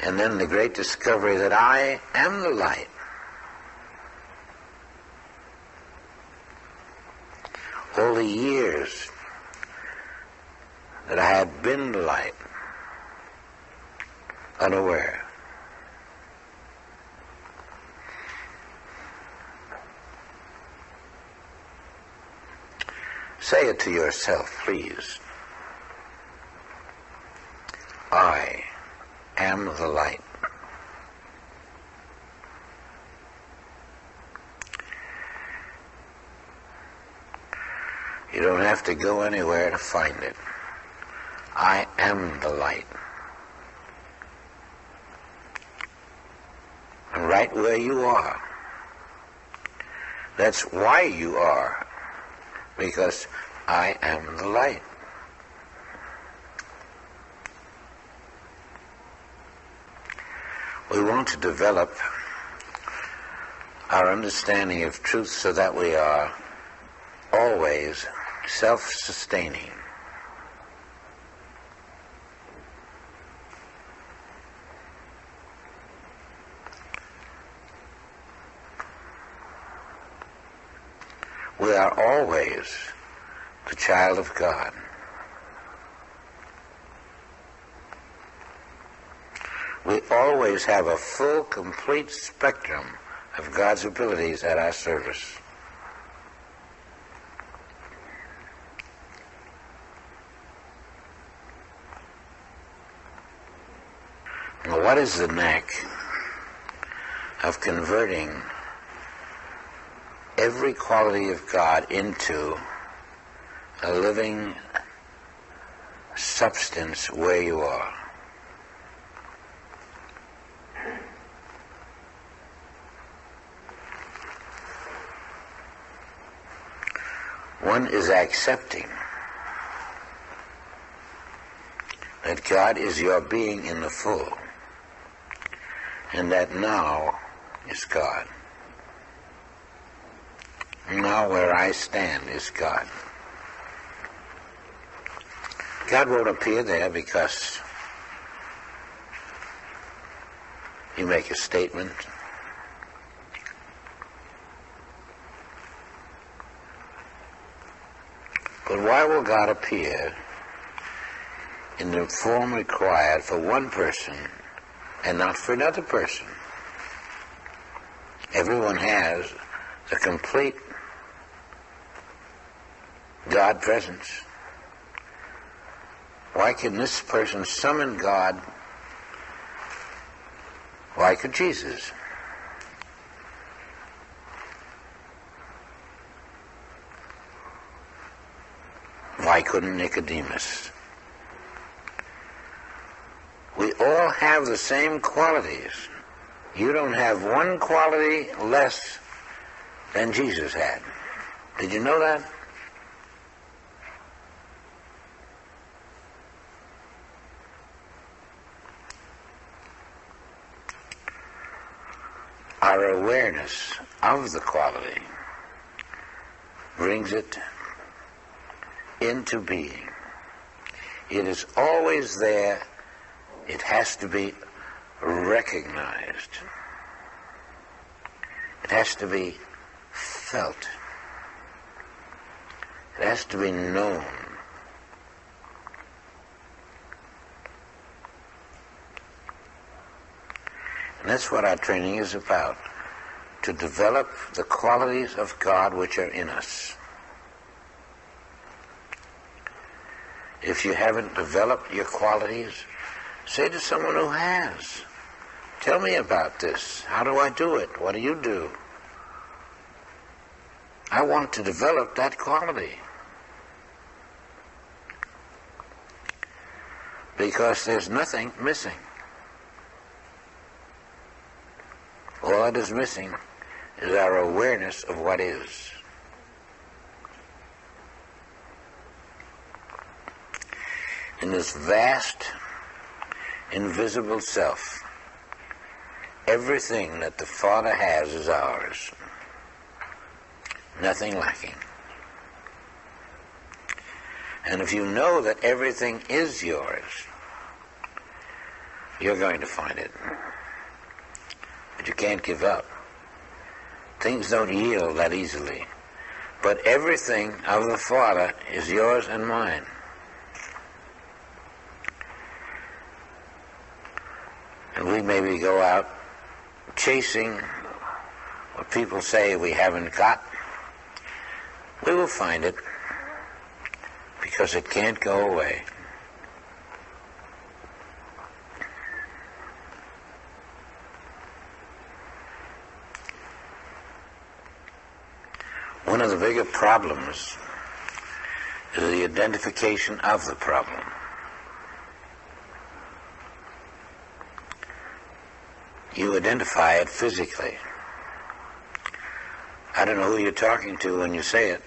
And then the great discovery that I am the light. All the years that I had been the light, unaware. Say it to yourself, please. I am the light. You don't have to go anywhere to find it. I am the light. And right where you are. That's why you are. Because I am the light. We want to develop our understanding of truth so that we are always self-sustaining. We are always the child of God. We always have a full, complete spectrum of God's abilities at our service. Now, what is the knack of converting every quality of God into a living substance where you are? One is accepting that God is your being in the full, and that now is God. Now where I stand is God. God won't appear there because you make a statement. But why will God appear in the form required for one person and not for another person? Everyone has the complete God presence. Why can this person summon God? Why could Jesus? Why couldn't Nicodemus? We all have the same qualities. You don't have one quality less than Jesus had. Did you know that? Our awareness of the quality brings it into being. It is always there. It has to be recognized. It has to be felt. It has to be known. And that's what our training is about, to develop the qualities of God which are in us. If you haven't developed your qualities, say to someone who has, tell me about this. How do I do it? What do you do? I want to develop that quality. Because there's nothing missing. All that is missing is our awareness of what is. In this vast, invisible self, everything that the Father has is ours. Nothing lacking. And if you know that everything is yours, you're going to find it. But you can't give up. Things don't yield that easily. But everything of the Father is yours and mine. And we maybe go out chasing what people say we haven't got. We will find it, because it can't go away. One of the bigger problems is the identification of the problem. You identify it physically. I don't know who you're talking to when you say it,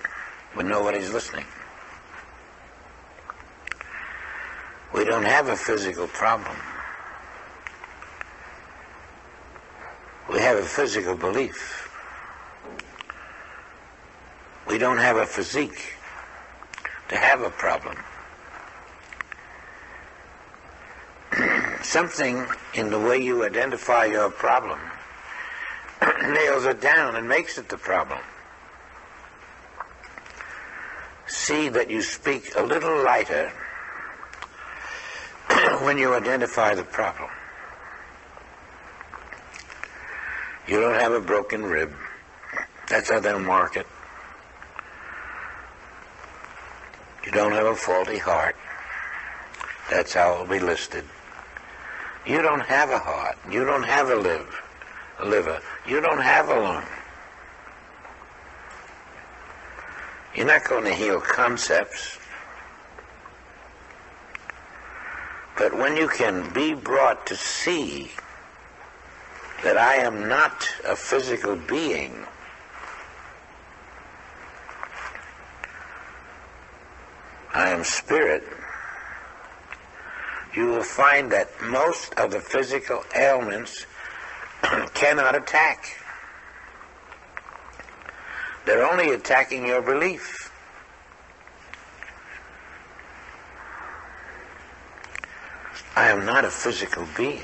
but nobody's listening. We don't have a physical problem. We have a physical belief. We don't have a physique to have a problem. Something in the way you identify your problem nails it down and makes it the problem. See that you speak a little lighter when you identify the problem. You don't have a broken rib. That's how they'll mark it. You don't have a faulty heart. That's how it'll be listed. You don't have a heart. You don't have a liver. You don't have a lung. You're not going to heal concepts. But when you can be brought to see that I am not a physical being, I am spirit, you will find that most of the physical ailments cannot attack. They're only attacking your belief. I am not a physical being.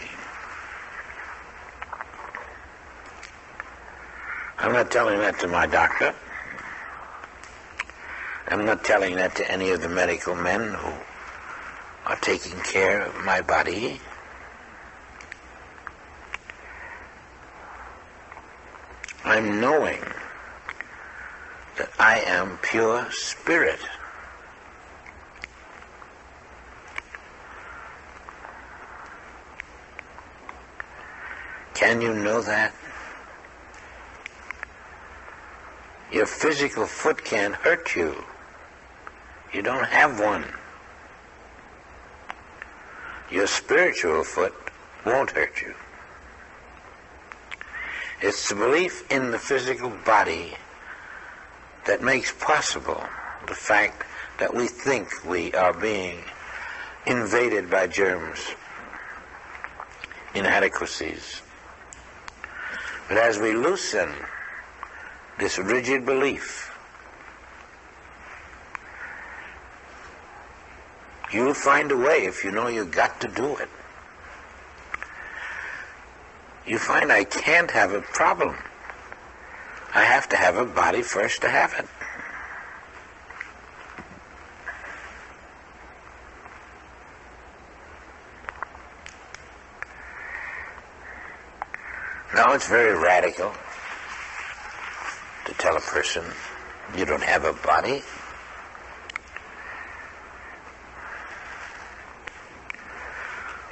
I'm not telling that to my doctor. I'm not telling that to any of the medical men who are taking care of my body. I'm knowing that I am pure spirit. Can you know that? Your physical foot can't hurt you. You don't have one. Your spiritual foot won't hurt you. It's the belief in the physical body that makes possible the fact that we think we are being invaded by germs, inadequacies. But as we loosen this rigid belief, you'll find a way if you know you've got to do it. You find I can't have a problem. I have to have a body first to have it. Now it's very radical to tell a person you don't have a body.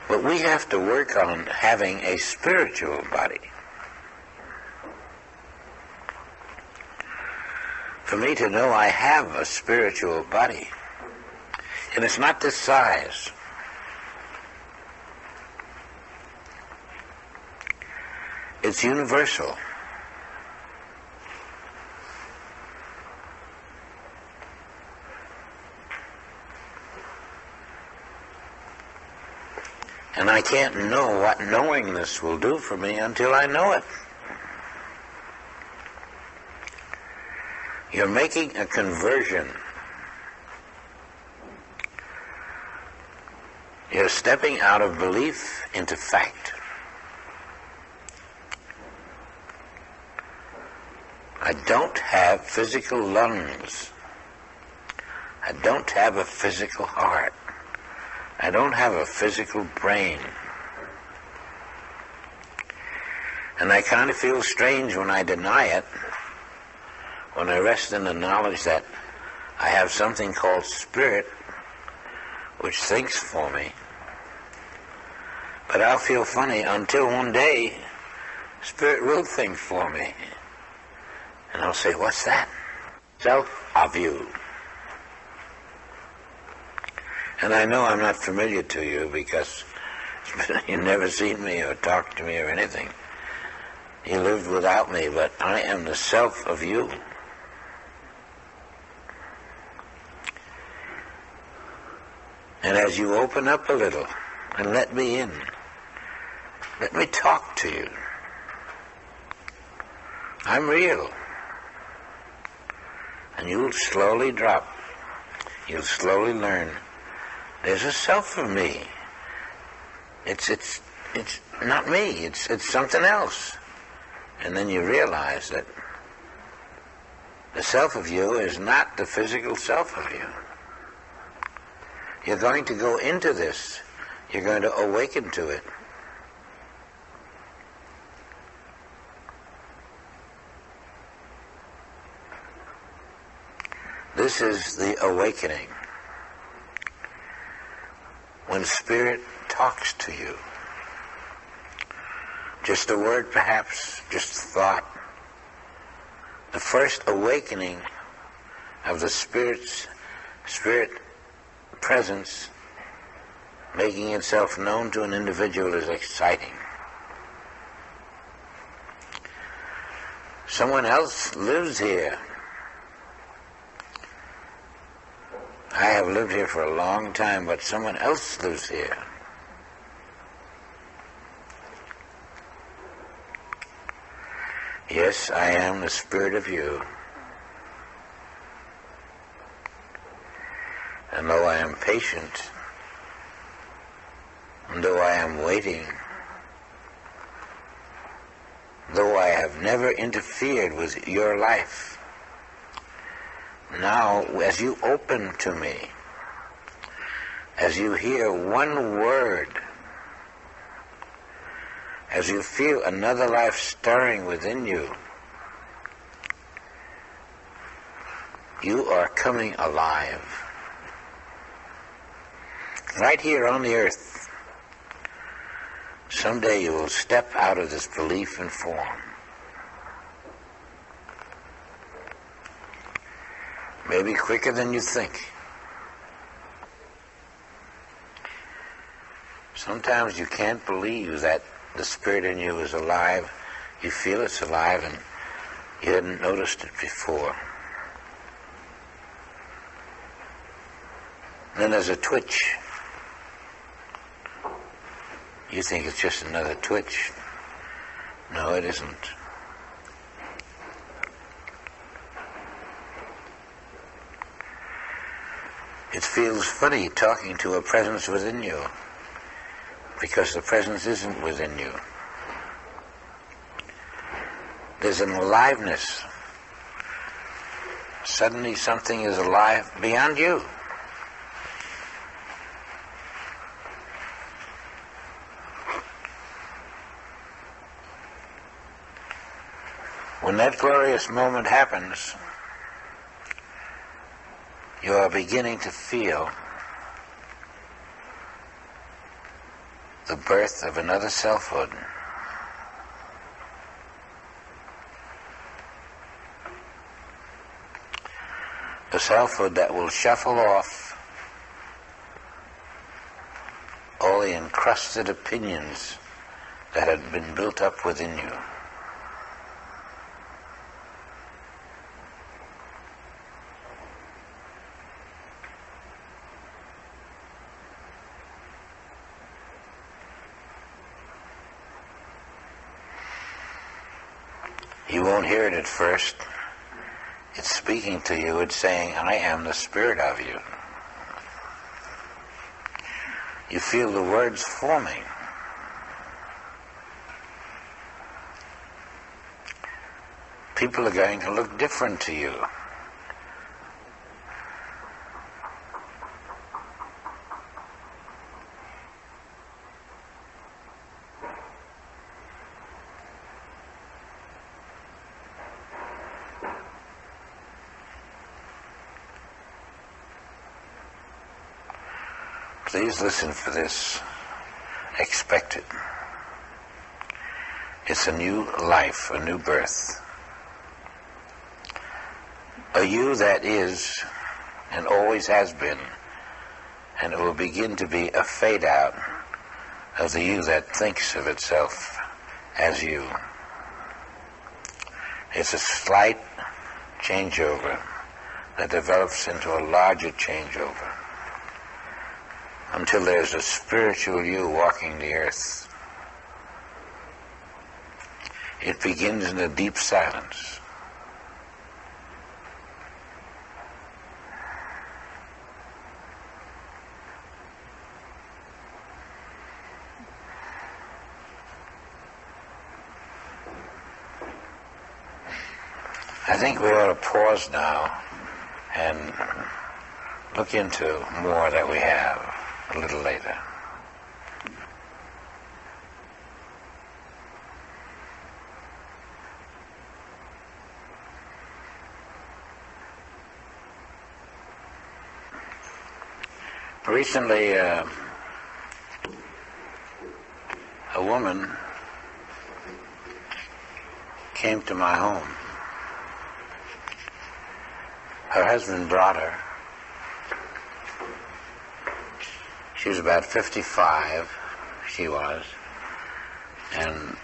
But we have to work on having a spiritual body. For me to know I have a spiritual body, and it's not this size. It's universal. And I can't know what knowing this will do for me until I know it. You're making a conversion. You're stepping out of belief into fact. I don't have physical lungs. I don't have a physical heart. I don't have a physical brain. And I kind of feel strange when I deny it, when I rest in the knowledge that I have something called spirit, which thinks for me. But I'll feel funny until one day, spirit will think for me. And I'll say, what's that? Self of you. And I know I'm not familiar to you because you've never seen me or talked to me or anything. You lived without me, but I am the self of you. And as you open up a little and let me in, let me talk to you. I'm real. And you'll slowly drop. You'll slowly learn. There's a self of me. It's not me. It's something else. And then you realize that the self of you is not the physical self of you. You're going to go into this. You're going to awaken to it. This is the awakening. When spirit talks to you, just a word perhaps, just a thought, the first awakening of the spirit presence making itself known to an individual is exciting. Someone else lives here. I have lived here for a long time, but someone else lives here. Yes, I am the spirit of you. And though I am patient, and though I am waiting, though I have never interfered with your life, now, as you open to me, as you hear one word, as you feel another life stirring within you, you are coming alive. Right here on the earth, someday you will step out of this belief and form. Maybe quicker than you think. Sometimes you can't believe that the spirit in you is alive. You feel it's alive and you hadn't noticed it before. Then there's a twitch. You think it's just another twitch. No, it isn't. It feels funny talking to a presence within you, because the presence isn't within you. There's an aliveness. Suddenly something is alive beyond you. When that glorious moment happens, you are beginning to feel the birth of another selfhood. A selfhood that will shuffle off all the encrusted opinions that had been built up within you. You won't hear it at first. It's speaking to you. It's saying, I am the spirit of you. You feel the words forming. People are going to look different to you. Please listen for this. Expect it. It's a new life, a new birth. A you that is and always has been, and it will begin to be a fade out of the you that thinks of itself as you. It's a slight changeover that develops into a larger changeover, until there's a spiritual you walking the earth. It begins in a deep silence. I think we ought to pause now and look into more that we have a little later. Recently, a woman came to my home. Her husband brought her. She was about 55, she was, and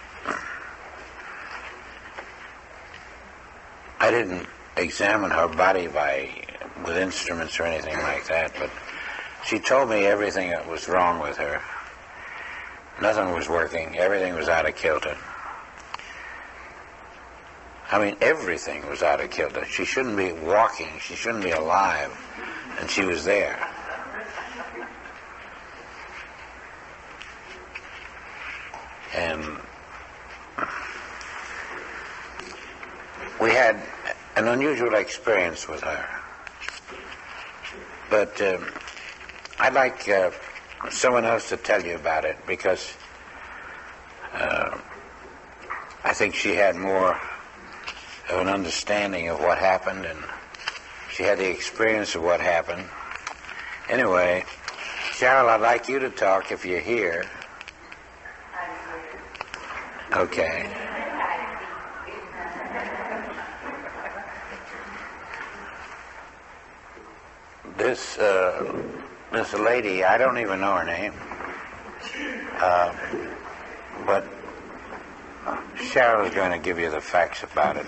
I didn't examine her body with instruments or anything like that, but she told me everything that was wrong with her. Nothing was working, everything was out of kilter. I mean, everything was out of kilter. She shouldn't be walking, she shouldn't be alive, and she was there. And we had an unusual experience with her. But I'd like someone else to tell you about it, because I think she had more of an understanding of what happened, and she had the experience of what happened. Anyway, Cheryl, I'd like you to talk if you're here. Okay. This lady, I don't even know her name, but Cheryl's going to give you the facts about it,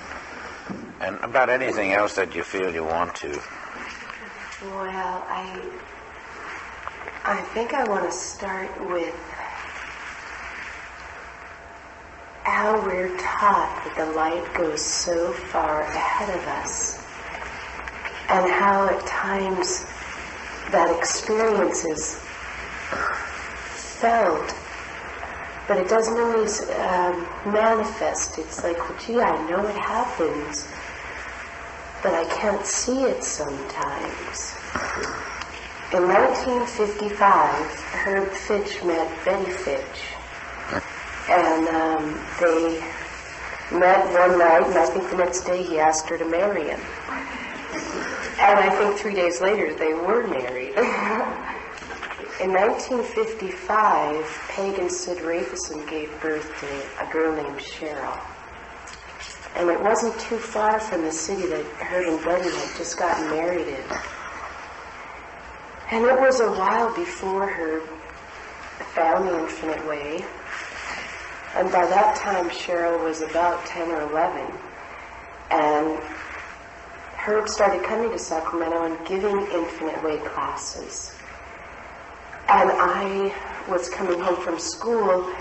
and about anything else that you feel you want to. Well, I think I want to start with how we're taught that the light goes so far ahead of us, and how at times that experience is felt, but it doesn't always manifest. It's like, well, gee, I know it happens, but I can't see it sometimes. In 1955, Herb Fitch met Betty Fitch, and they met one night, and I think the next day he asked her to marry him. And I think 3 days later they were married. In 1955, Peg and Sid Rafelson gave birth to a girl named Cheryl. And it wasn't too far from the city that Herb and Betty had just gotten married in. And it was a while before Herb found the Infinite Way. And by that time, Cheryl was about 10 or 11. And Herb started coming to Sacramento and giving Infinite Way classes. And I was coming home from school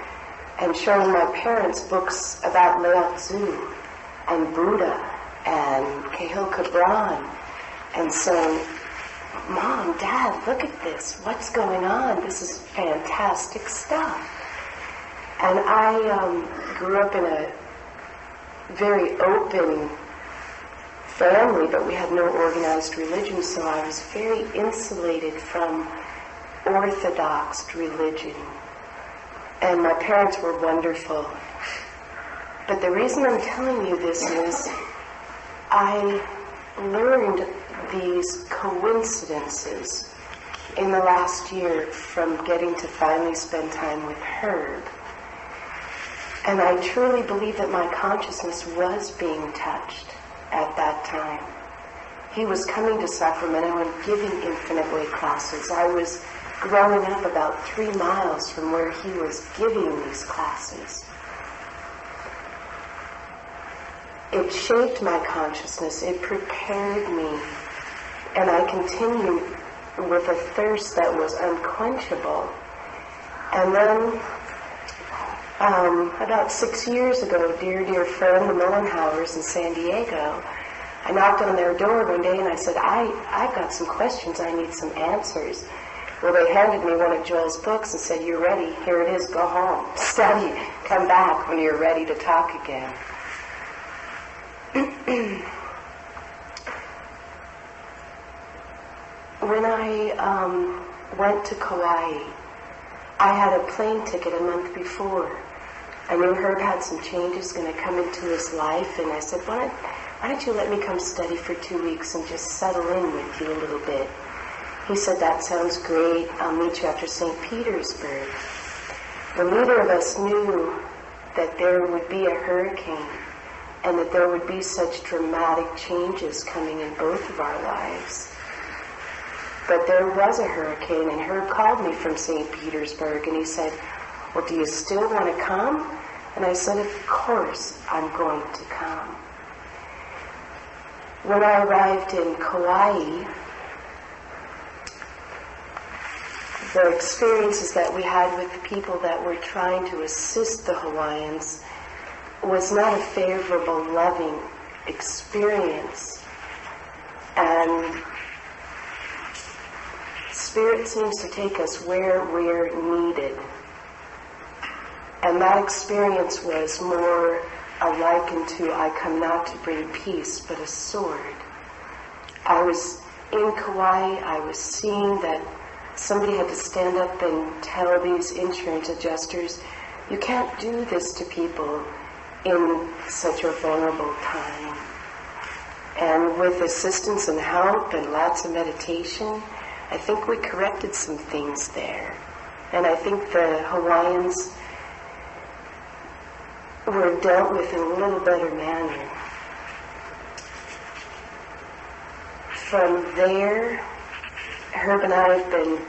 and showing my parents books about Lao Tzu and Buddha and Cahill Cabran and saying, Mom, Dad, look at this. What's going on? This is fantastic stuff. And I grew up in a very open family, but we had no organized religion, so I was very insulated from orthodox religion. And my parents were wonderful. But the reason I'm telling you this is I learned these coincidences in the last year from getting to finally spend time with Herb. And I truly believe that my consciousness was being touched at that time. He was coming to Sacramento and giving Infinite Way classes. I was growing up about 3 miles from where he was giving these classes. It shaped my consciousness. It prepared me. And I continued with a thirst that was unquenchable. And then, about 6 years ago, dear friend, the Mullenhauers in San Diego, I knocked on their door one day and I said, I've got some questions, I need some answers. Well, they handed me one of Joel's books and said, you're ready, here it is, go home, study, come back when you're ready to talk again. When I went to Kauai, I had a plane ticket a month before. I knew Herb had some changes going to come into his life, and I said, why don't you let me come study for 2 weeks and just settle in with you a little bit? He said, that sounds great. I'll meet you after St. Petersburg. Well, neither of us knew that there would be a hurricane and that there would be such dramatic changes coming in both of our lives. But there was a hurricane, and Herb called me from St. Petersburg, and he said, well, do you still want to come? And I said, of course I'm going to come. When I arrived in Kauai, the experiences that we had with the people that were trying to assist the Hawaiians was not a favorable, loving experience. And Spirit seems to take us where we're needed. And that experience was more likened to, I come not to bring peace, but a sword. I was in Kauai, I was seeing that somebody had to stand up and tell these insurance adjusters, you can't do this to people in such a vulnerable time. And with assistance and help and lots of meditation, I think we corrected some things there. And I think the Hawaiians were dealt with in a little better manner. From there, Herb and I have been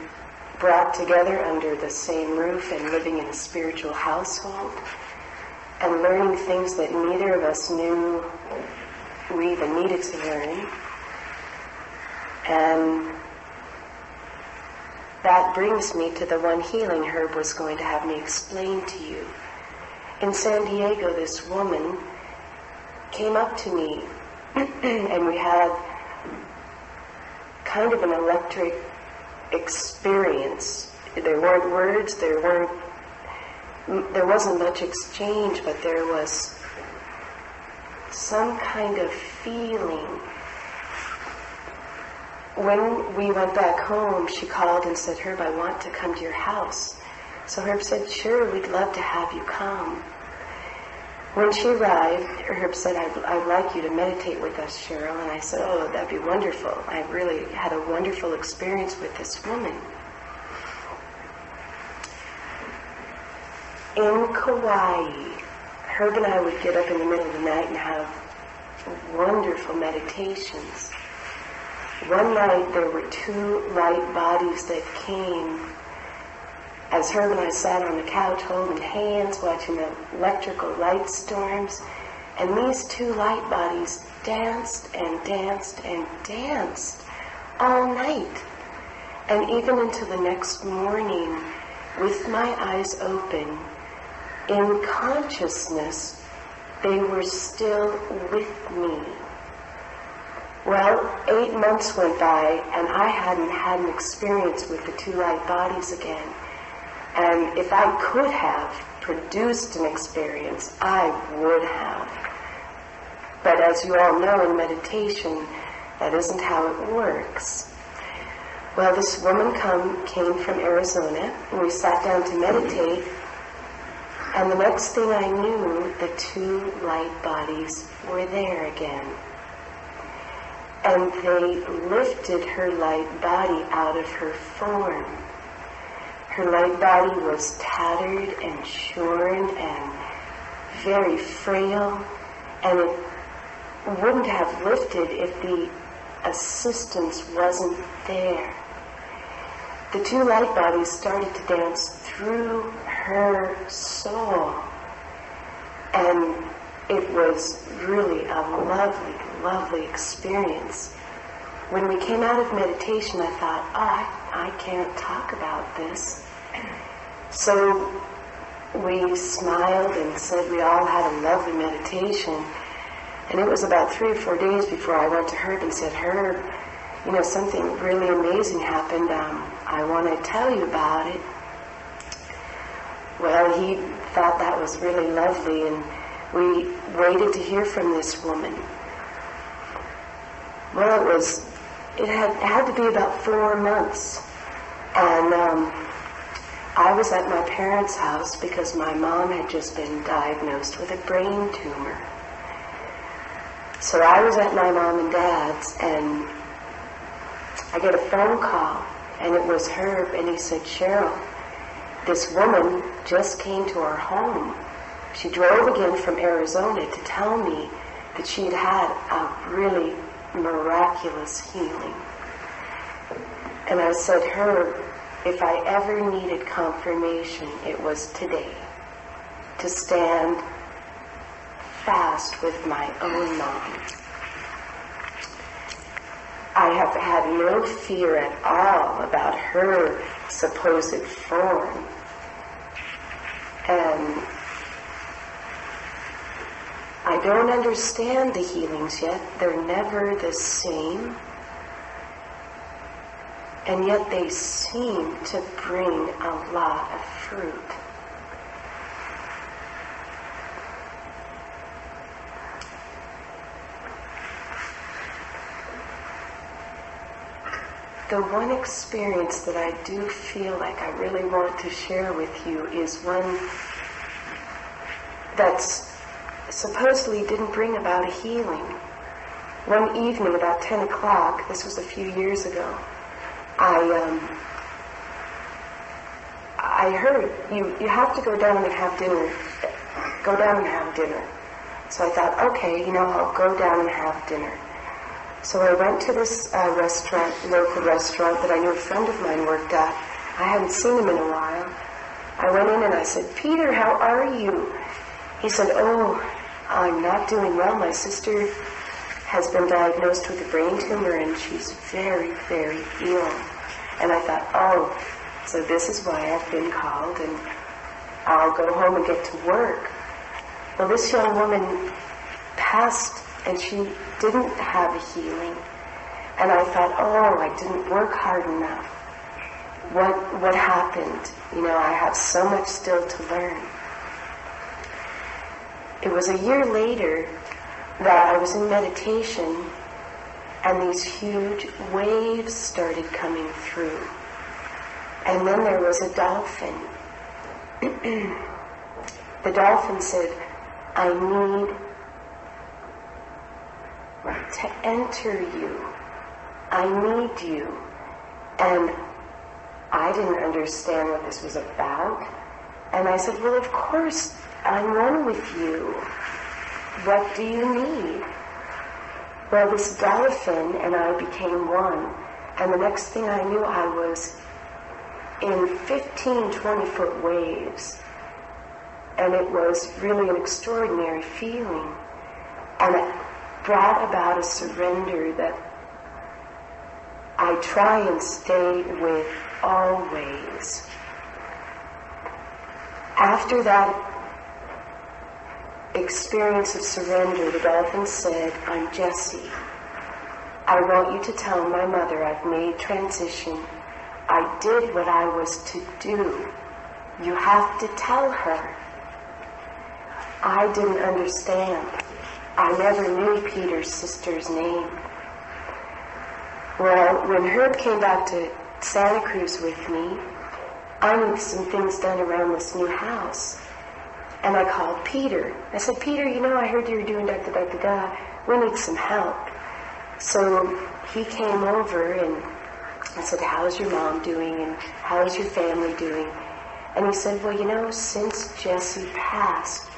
brought together under the same roof and living in a spiritual household and learning things that neither of us knew we even needed to learn. And that brings me to the one healing Herb was going to have me explain to you. In San Diego, this woman came up to me and we had kind of an electric experience. There weren't words, there wasn't much exchange, but there was some kind of feeling. When we went back home, she called and said, "Herb, I want to come to your house." So Herb said, "Sure, we'd love to have you come." When she arrived, Herb said, I'd like you to meditate with us, Cheryl. And I said, "Oh, that'd be wonderful. I really had a wonderful experience with this woman." In Kauai, Herb and I would get up in the middle of the night and have wonderful meditations. One night there were two light bodies that came as Herb and I sat on the couch holding hands, watching the electrical light storms, and these two light bodies danced and danced and danced all night. And even into the next morning, with my eyes open, in consciousness, they were still with me. Well, 8 months went by, and I hadn't had an experience with the two light bodies again. And if I could have produced an experience, I would have. But as you all know, in meditation, that isn't how it works. Well, this woman came from Arizona, and we sat down to meditate, and the next thing I knew, the two light bodies were there again. And they lifted her light body out of her form. Her light body was tattered and shorn and very frail, and it wouldn't have lifted if the assistance wasn't there. The two light bodies started to dance through her soul, and it was really a lovely, lovely experience. When we came out of meditation, I thought, I can't talk about this. So we smiled and said we all had a lovely meditation. And it was about 3 or 4 days before I went to Herb and said, "Herb, something really amazing happened. I want to tell you about it." Well, he thought that was really lovely, and we waited to hear from this woman. Well, it had to be about 4 months. And I was at my parents' house because my mom had just been diagnosed with a brain tumor. So I was at my mom and dad's, and I get a phone call, and it was Herb, and he said, "Cheryl, this woman just came to our home. She drove again from Arizona to tell me that she had had a really miraculous healing." And I said, "Herb, if I ever needed confirmation, it was today, to stand fast with my own mom. I have had no fear at all about her supposed form. And I don't understand the healings yet. They're never the same. And yet they seem to bring a lot of fruit." The one experience that I do feel like I really want to share with you is one that's supposedly didn't bring about a healing. One evening about 10 o'clock, this was a few years ago, I heard, you have to go down and have dinner go down and have dinner. So I thought, okay, I'll go down and have dinner. So I went to this local restaurant that I knew a friend of mine worked at. I hadn't seen him in a while. I went in and I said, Peter, how are you? He said, oh, I'm not doing well. My sister has been diagnosed with a brain tumor and she's very, very ill. And I thought, oh, so this is why I've been called and I'll go home and get to work. Well, this young woman passed and she didn't have a healing. And I thought, oh, I didn't work hard enough. What happened? I have so much still to learn. It was a year later that I was in meditation and these huge waves started coming through. And then there was a dolphin. The dolphin said, I need to enter you. I need you. And I didn't understand what this was about. And I said, well, of course, I'm one with you. What do you need? Well, this dolphin and I became one. And the next thing I knew, I was in 15, 20-foot waves. And it was really an extraordinary feeling. And it brought about a surrender that I try and stay with always. After that experience of surrender, the dolphin said, I'm Jessie. I want you to tell my mother I've made transition. I did what I was to do. You have to tell her. I didn't understand. I never knew Peter's sister's name. Well, when Herb came back to Santa Cruz with me, I needed some things done around this new house. And I called Peter. I said, Peter, I heard you were doing da-da-da-da-da. We need some help. So he came over and I said, how's your mom doing? And how's your family doing? And he said, well, since Jessie passed,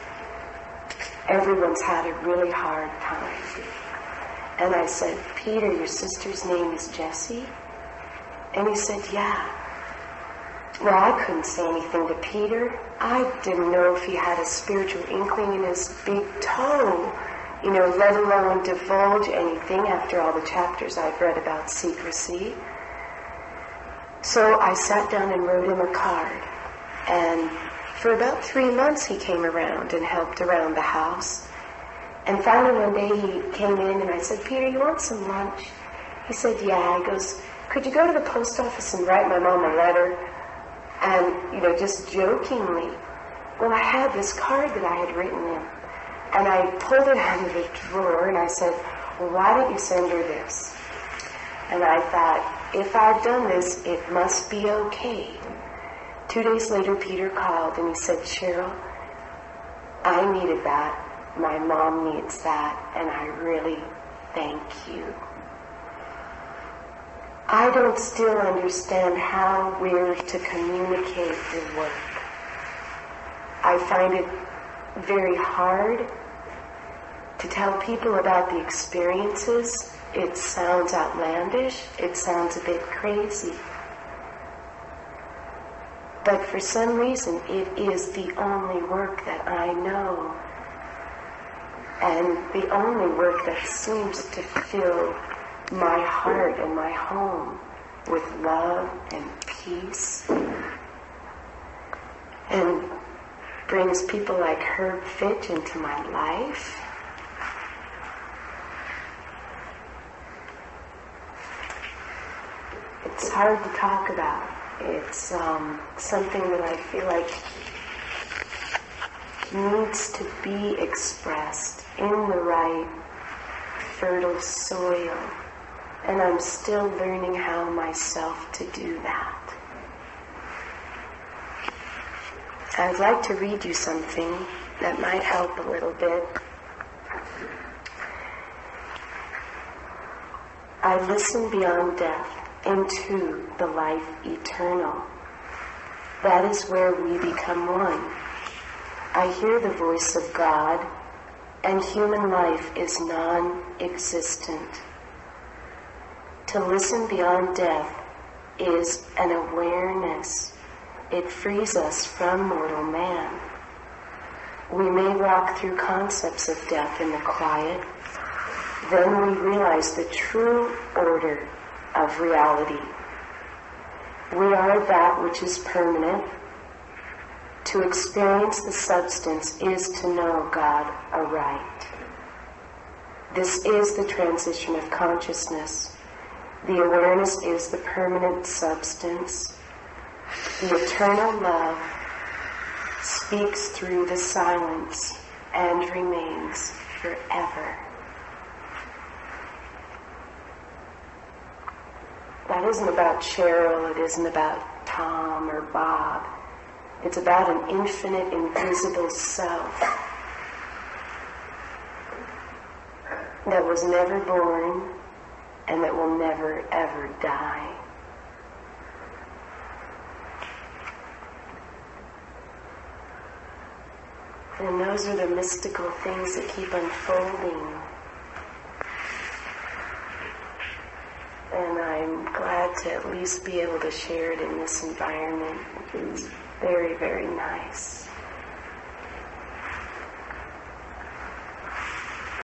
everyone's had a really hard time. And I said, Peter, your sister's name is Jessie? And he said, yeah. Well, I couldn't say anything to Peter. I didn't know if he had a spiritual inkling in his big toe, let alone divulge anything after all the chapters I've read about secrecy. So I sat down and wrote him a card. And for about 3 months he came around and helped around the house. And finally one day he came in and I said, Peter, you want some lunch? He said, yeah. He goes, could you go to the post office and write my mom a letter? And, just jokingly, well, I had this card that I had written him. And I pulled it out of the drawer and I said, well, why don't you send her this? And I thought, if I've done this, it must be okay. 2 days later, Peter called and he said, Cheryl, I needed that. My mom needs that. And I really thank you. I don't still understand how we're to communicate the work. I find it very hard to tell people about the experiences. It sounds outlandish. It sounds a bit crazy. But for some reason, it is the only work that I know. And the only work that seems to fill my heart and my home with love and peace, and brings people like Herb Fitch into my life. It's hard to talk about. It's something that I feel like needs to be expressed in the right fertile soil. And I'm still learning how myself to do that. I'd like to read you something that might help a little bit. I listen beyond death into the life eternal. That is where we become one. I hear the voice of God, and human life is non-existent. To listen beyond death is an awareness. It frees us from mortal man. We may walk through concepts of death in the quiet. Then we realize the true order of reality. We are that which is permanent. To experience the substance is to know God aright. This is the transition of consciousness. The awareness is the permanent substance. The eternal love speaks through the silence and remains forever. That isn't about Cheryl, it isn't about Tom or Bob. It's about an infinite, invisible self that was never born and that will never, ever die. And those are the mystical things that keep unfolding. And I'm glad to at least be able to share it in this environment. It's very, very nice.